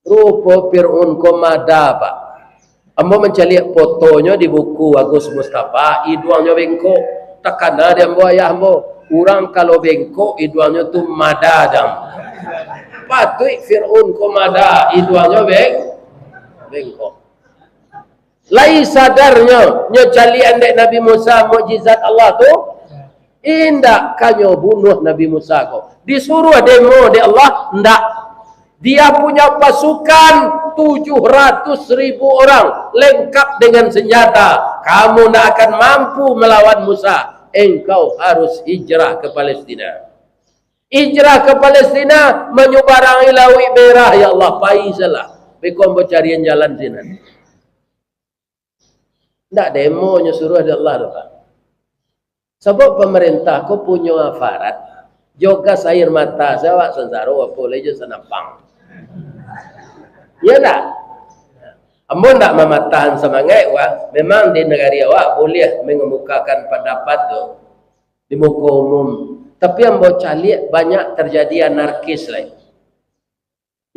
Rupa Fir'un komada pak. Ambo mencari fotonya di buku Agus Mustafa, iduannya bengkok. Takana dia ambo ayah ambo. Orang kalau bengkok, iduannya tu madadam. Patut Fir'un komada, iduannya bengkok. Lai sadarnya nyo calian dek Nabi Musa mukjizat Allah tu indak kanyo bunuh Nabi Musa ko. Disuruh demo dek Allah, ndak. Dia punya pasukan 700.000 orang lengkap dengan senjata. Kamu tidak akan mampu melawan Musa. Engkau harus hijrah ke Palestina. Hijrah ke Palestina menyubarangi Laut Merah ya Allah. Paisalah. Bekon bercarian jalan sini. Tidak demonya suruh ada Allah tu Pak. Sebab pemerintah ko punya aparat juga air mata saya sensaro apa lejo senapang. Ya tak? Amun tak mematahan semangat wak, memang di negara awak boleh mengemukakan pendapat tu di muka umum. Tapi yang bau calik banyak terjadi anarkis lain.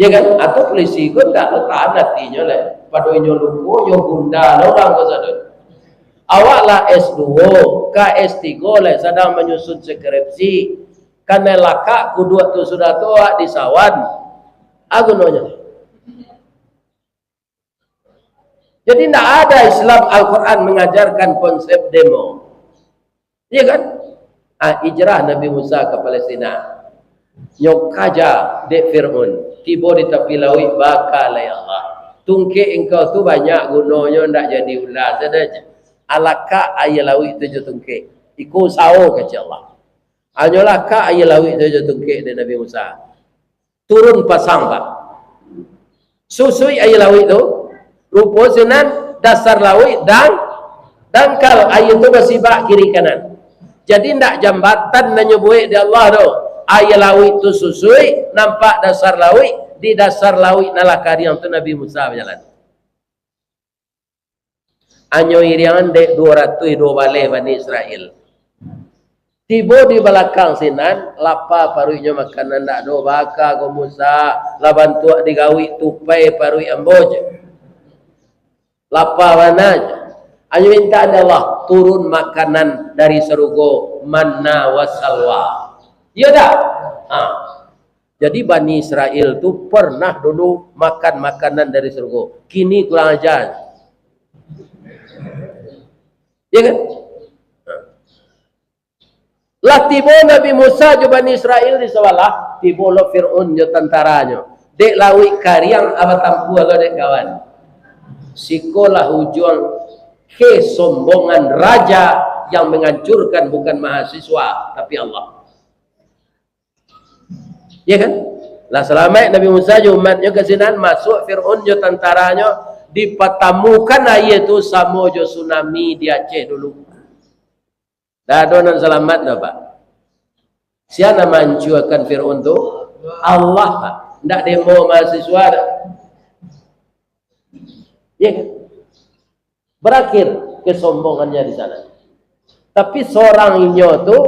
Ya kan? Atau polisi pun tak tahan hatinya lah. Pada inyo luku, inyo bunda orang ke sana. Awak lah S2, S3 lah sedang menyusun skripsi. Karena lakak kedua tu sudah tua di sawan. Aku nanya. Jadi tidak ada Islam Al-Quran mengajarkan konsep demo. Iya kan? Hijrah Nabi Musa ke Palestina. Nyokaja dek Fir'un. Tiba di tepi laut bakal ya Allah. Tungkik engkau tu banyak gunanya tidak jadi ular saja. Alaka ayat laut tu je tungkik. Iku sawo kecil Allah. Anyolaka ayat laut tu je tungkik dari Nabi Musa. Turun pasang pak. Susui ayat laut tu. Rupa senan dasar laut dan dangkal air tu bersibak kiri kanan. Jadi ndak jambatan nanya buik di Allah tu. Air laut tu susui nampak dasar laut, di dasar laut nalakar yang tu Nabi Musa berjalan. Anyo irian dek 200 balik Bani Israel. Tiba di belakang sinan lapa parunya makanan ndak do baka ko Musa la bantu digawi tupai parui amboj. Lapa mananya. Hanya minta Allah turun makanan dari surga manna wasalwa. Ya tak? Jadi Bani Israel tu pernah dulu makan makanan dari surga. Kini kurang ajar. Ya kan? Lah tiba Nabi Musa jo Bani Israel di sebelah, tiba lo Fir'un jo tentaranya. Dek lawi kariang apa tampu lo dek kawan. Sikolah ujung kesombongan raja yang menghancurkan bukan mahasiswa tapi Allah. Ya kan? Lah selamat Nabi Musa jo umatnya ke sinan masuk Fir'un jo tentaranya dipertemukan ayat itu sama jo tsunami di Aceh dulu. Dah ada nan selamat dah Pak. Siapa menghancurkan Fir'un tu? Allah Pak. Ndak demo mahasiswa dah. Ya kan? Berakhir kesombongannya di sana. Tapi seorang inyo tu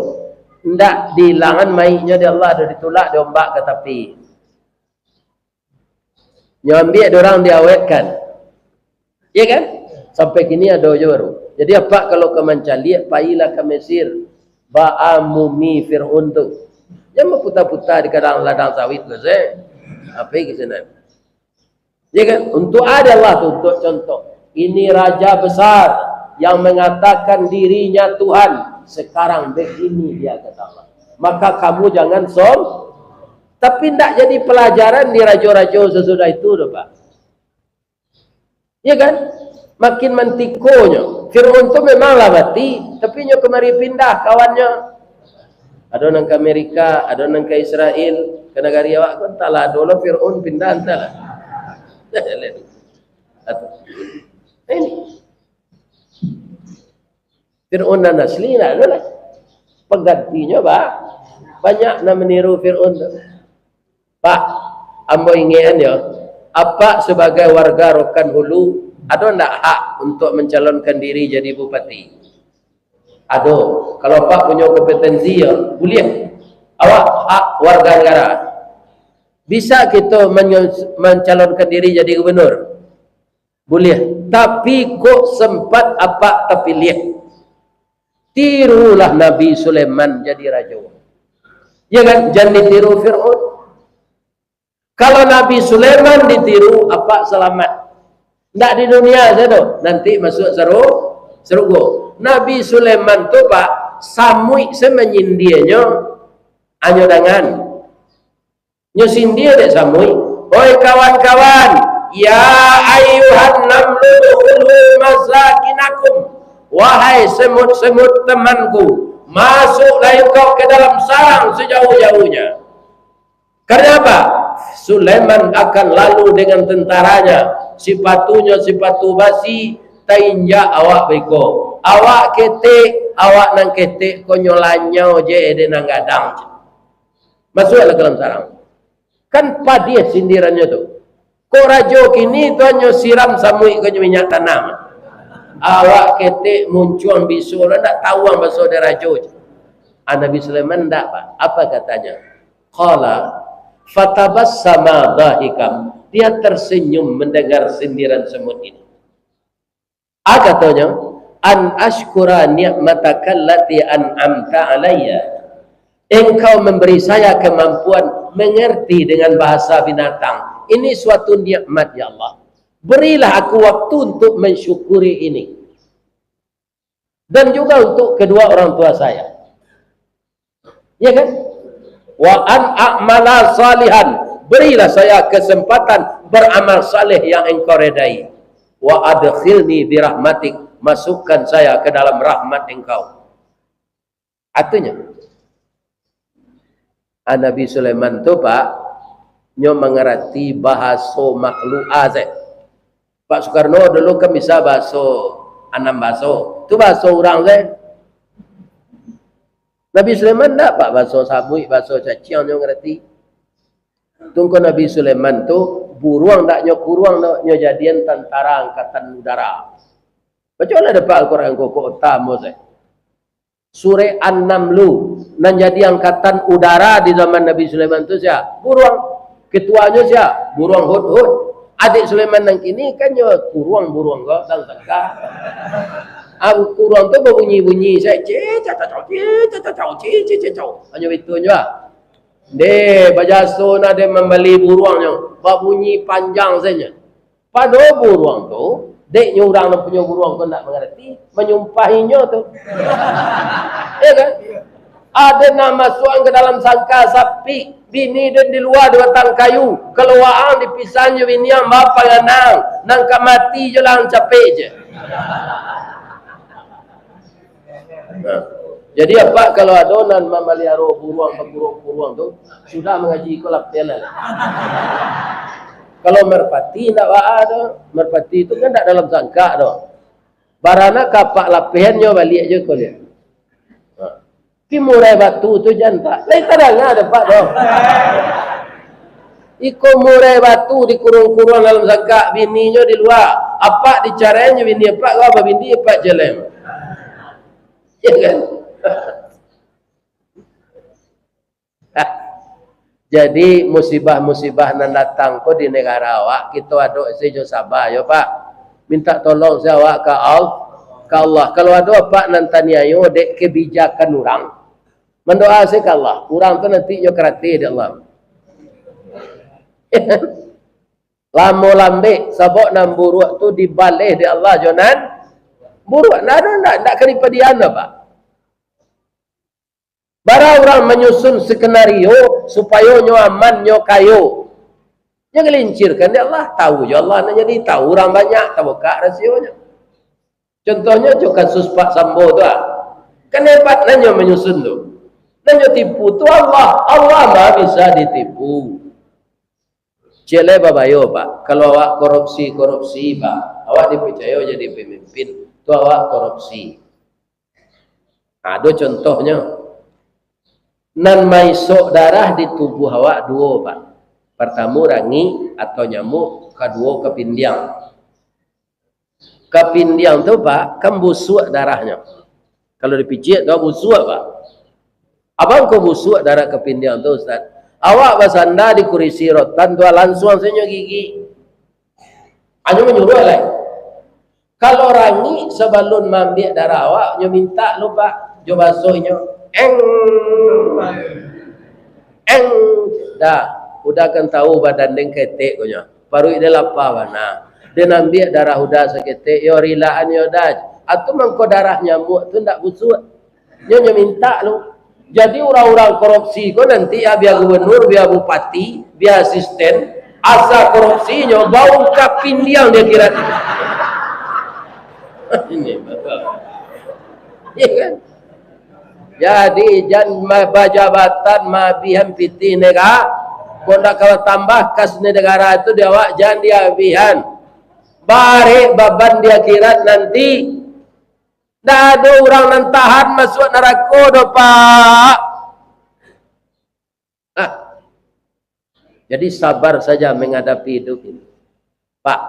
ndak dilangan maiknya di Allah dah ditolak diombak ke tepi. Nyambi orang diawetkan. Ya kan? Sampai kini ada je baru. Jadi apa kalau ke mencaliak, pailah ke Mesir. Ba'amumi Fir'un tu. Jangan putar-putar di kadang ladang sawit tu. Apa yang kesana? Ya kan? Untuk ada Allah tu, untuk contoh. Ini raja besar yang mengatakan dirinya Tuhan. Sekarang begini dia kata Allah. Maka kamu jangan tapi tidak jadi pelajaran di raja-raja sesudah itu tu, Pak. Ya kan? Makin mentikonya. Fir'aun tu memanglah mati, tapi nyo kemari pindah kawannya. Ada nang ke Amerika, ada nang ke Israel, ke negara awak kan entahlah dulu Fir'aun pindah entahlah. Ini Fir'aun dan asli nak adalah penggantinya, Pak. Banyak nak meniru Fir'aun tu. Pak, ambo ingin ya, apa sebagai warga Rokan Hulu ada ndak hak untuk mencalonkan diri jadi bupati? Ada. Kalau Pak punya kompetensi ya, boleh. Awak hak warga negara. Bisa kita mencalonkan diri jadi gubernur? Boleh. Tapi kok sempat apa terpilih? Tirulah Nabi Sulaiman jadi raja. Ya kan? Jangan ditiru Fir'aun. Kalau Nabi Sulaiman ditiru, apa selamat? Tidak di dunia saja tu. Nanti masuk surga. Nabi Sulaiman tu Pak, samui semenyindianya anyo dangan. Nyo sindia dek samui. Oi kawan-kawan, ya ayuhan namlu dukhulu masakinakum. Wahai semut-semut temanku, masuklah engkau ke dalam sarang sejauh-jauhnya. Karena apa? Sulaiman akan lalu dengan tentaranya. Sipatunya sipatu basi, tainja awak beko. Awak ketik, awak nang ketik konyolannya je ede nang gadang. Masuklah ke dalam sarang. Kan padih sindirannya tu. Kok rajo kini tu hanya siram samui ke minyak tanam. Awak ketik muncul bisul, tak tahu ang bahasa dia rajo. Nabi Sulaiman tak Pak. Apa katanya? Qala fatabassama dhahikam. Dia tersenyum mendengar sindiran semut ini. Katanya, an ashkura ni'mataka allati an'amta alayya. Engkau memberi saya kemampuan mengerti dengan bahasa binatang. Ini suatu nikmat ya Allah. Berilah aku waktu untuk mensyukuri ini. Dan juga untuk kedua orang tua saya. Ya kan? Wa an a'mala salihan. Berilah saya kesempatan beramal saleh yang engkau redai. Wa adkhilni birahmatik. Masukkan saya ke dalam rahmat engkau. Artinya, Nabi Sulaiman tu Pak, nyo mengerti bahasa makhluk azab. Pak Soekarno dulu kan bisa bahasa 6 bahasa. Tu bahasa orang saya. Nabi Sulaiman tak Pak bahasa sabui, bahasa cacian nyo ngerti. Tunggu Nabi Sulaiman tu buruang tak nyo kuruang nyo jadian tentara angkatan udara. Macam mana dapat Al-Quran kok utama saya. Surah An-Namlu nan jadi angkatan udara di zaman Nabi Sulaiman tu siapa? Buruang. Ketuanya siapa? Buruang Hud-Hud. Adik Sulaiman yang kini kan nyo buruang kok dan teka. Kuruang tu berbunyi-bunyi saya hanya itu aja. De bajaso na de membeli buruangnya, bab bunyi panjang saja. Pada buruang tu, dek nyurang dan punya buruang tu nak mengerti, menyumpahinya tu. Ya kan? Ada nama suang ke dalam sangka sapi, bini dan di luar di batang kayu, keluarang dipisahnya bini yang bapa ganang, nangka mati je lah capek je. Jadi apa kalau ada nan memelihara buruang tu sudah mengaji kolak tenan. Kalau merpati tak ada, merpati itu kan tak dalam sangka doh. Barana kapak lapihannya balik aja kau lihat. Ki murai batu tu jantak. Lai tadang ada Pak doh. Iko murai batu dikurung-kurung dalam sangka, bininya di luar. Apa dicaranya bini apa? Apa bini apa jelem? Ya kan? Jadi musibah-musibah nan datang ko di negara awak kita ada sejo sabar ya Pak. Minta tolong saya awak ke ke Allah. Kalau ada apa nanti ayo dek kebijakan orang, mendoa saya ke Allah. Orang tu nanti nyo kerati di Allah. Lamo lambe sabok nam buruak tu dibalih di Allah jonan. Buruak nak keripadian apa? Bara orang menyusun skenario supaya nyo aman nyo kayo. Nyo gelincirkan di Allah, tahu jo Allah nak jadi tahu orang banyak tahu kak rasionya. Contohnya juga kasus Pak Sambo tu kan hebat nanya menyusun tu. Nanya tipu tu Allah mah bisa ditipu. Cile babayo Pak, kalau awak korupsi Pak, awak dipercaya jadi pemimpin, tu awak korupsi. Ada contohnya, nan maisok darah di tubuh awak dua Pak. Pertama rangi atau nyamuk, kedua kepindiang. Kepindiang tu Pak, kan busuk darahnya. Kalau dipijit kau busuk Pak. Abang kau busuk darah kepindiang tu Ustaz. Awak bersandar di kursi rotan tu langsung senyum gigi. Hanya menyuruh lah. Kalau rangi sebelum ambil darah awak, nyo minta lu Pak, jo basuhnya. Dah, udah kan tahu badan deng ketek konya. Baru ide lapar mana. Dia ambil darah udah seketik, yo rilaan yo dah. Atau mangko darah nyamuk tu ndak busuk. Nyo minta lu. Jadi orang-orang korupsi kok nanti ya biar gubernur, biar bupati, biar asisten, asal korupsinya bau kapindiang dia kira. Ini betul. Iya kan? Jadi jangan jabatan mabiham piti negara. Kondak kalau tambah kas negara itu dia awak jangan diabihan. Bare baban dia kira nanti dah ada orang yang tahan masuk neraka doh Pak. Jadi sabar saja menghadapi hidup ini. Pak,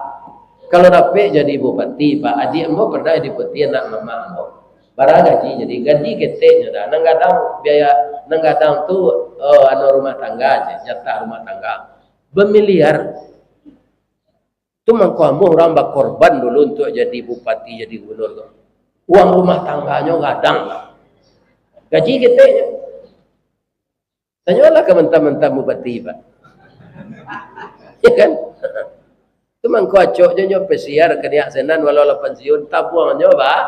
kalau dapat jadi bupati, Pak, adik embo pernah dipeti anak mama embo. Barang gaji keteknya dah. Nenggadang biaya nenggadang tu anu rumah tangga aja, jatah rumah tangga. Bermiliar. Tu mangko orang berkorban dulu untuk jadi bupati, jadi gubernur. Uang rumah tangganya gadang. Gaji keteknya. Tanyalah ke mentah-mentah bupati, Pak. Ya kan? Itu mangko acoknya nyo pesiar kena senan walau pensiun tabuangnya Pak.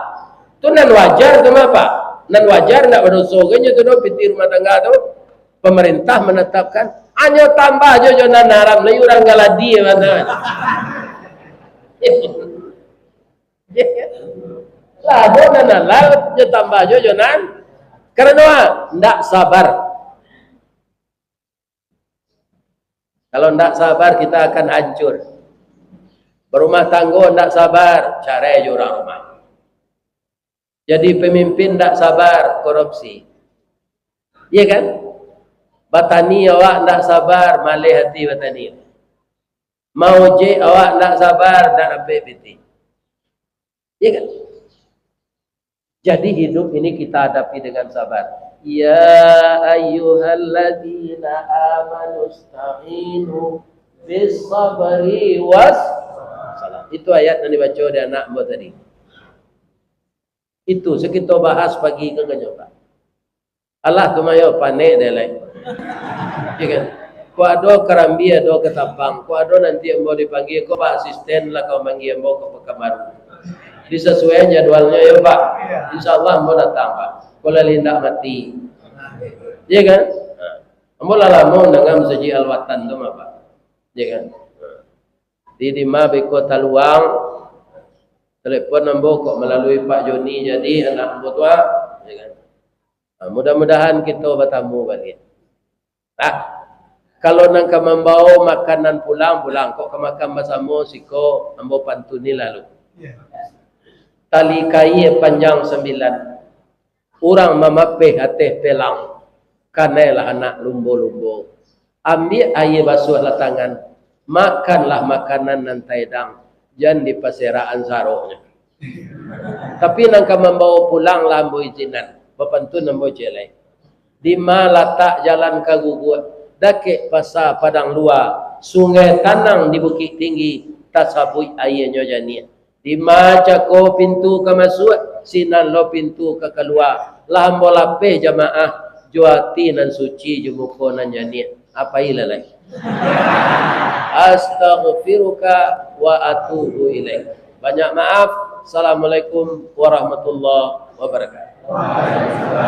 Tu nan wajar tu Pak. Nan wajar nak berdosa nya tu piti rumah tangga tu. Pemerintah menetapkan hanya tambah aja jonan haram lagi orang galadi mana. Lah jonan halal nya tambah aja jonan. Karena ndak sabar. Kalau tidak sabar kita akan hancur. Berumah tangga tidak sabar, cerai orang rumah. Jadi pemimpin tidak sabar, korupsi. Iya kan? Batani awak tidak sabar, malih hati batani. Mau je awak tidak sabar, dan apa piti. Iya kan? Jadi hidup ini kita hadapi dengan sabar. Ya ayyuhalladzina amanu ista'inu bis sabri was salam. Itu ayat yang dibaca oleh anak mbak tadi. Itu sekitar bahas pagi ke nyoba. Allah tu mayo panek dia lain. Ya kan? Ko ado karambi ado ketapang, ko ado nanti mbak dipanggil ko Pak asisten lah kau panggil mbak ke Pekanbaru. Disesuaikan jadwalnya ya Pak. Insyaallah mbak datang Pak. Kalau lindak mati, ya kan? Amolah lama dengan seji alwatan tu apa, ya kan? Di ma beko taluang, telepon nambo kok melalui Pak Joni jadi anak nambo tua, ya kan? Mudah-mudahan kita bertemu balik. Kalau nangka membawa makanan pulang kok kemakan bersama siko ambo pantuni lalu. Tali kai panjang 9. Orang memapih hati pelang. Kanailah anak lumbo-lumbo. Ambil air basuh lah tangan. Makanlah makanan nan taidang. Jangan di paseraan saroknya. Tapi nangka membawa pulang lambu izinan. Bapantun nambo jelai. Di malatak jalan kagugut. Dakik pasar padang luar. Sungai Tanang di Bukit Tinggi. Tasabui airnya jania. Dimaca ko pintu ke masuk, sinan lo pintu ke keluar. Lah bola pe jamaah juati nan suci jumuko nan jani. Apa ilalai? Astaghfiruka wa atubu ilaik. Banyak maaf. Assalamualaikum warahmatullahi wabarakatuh.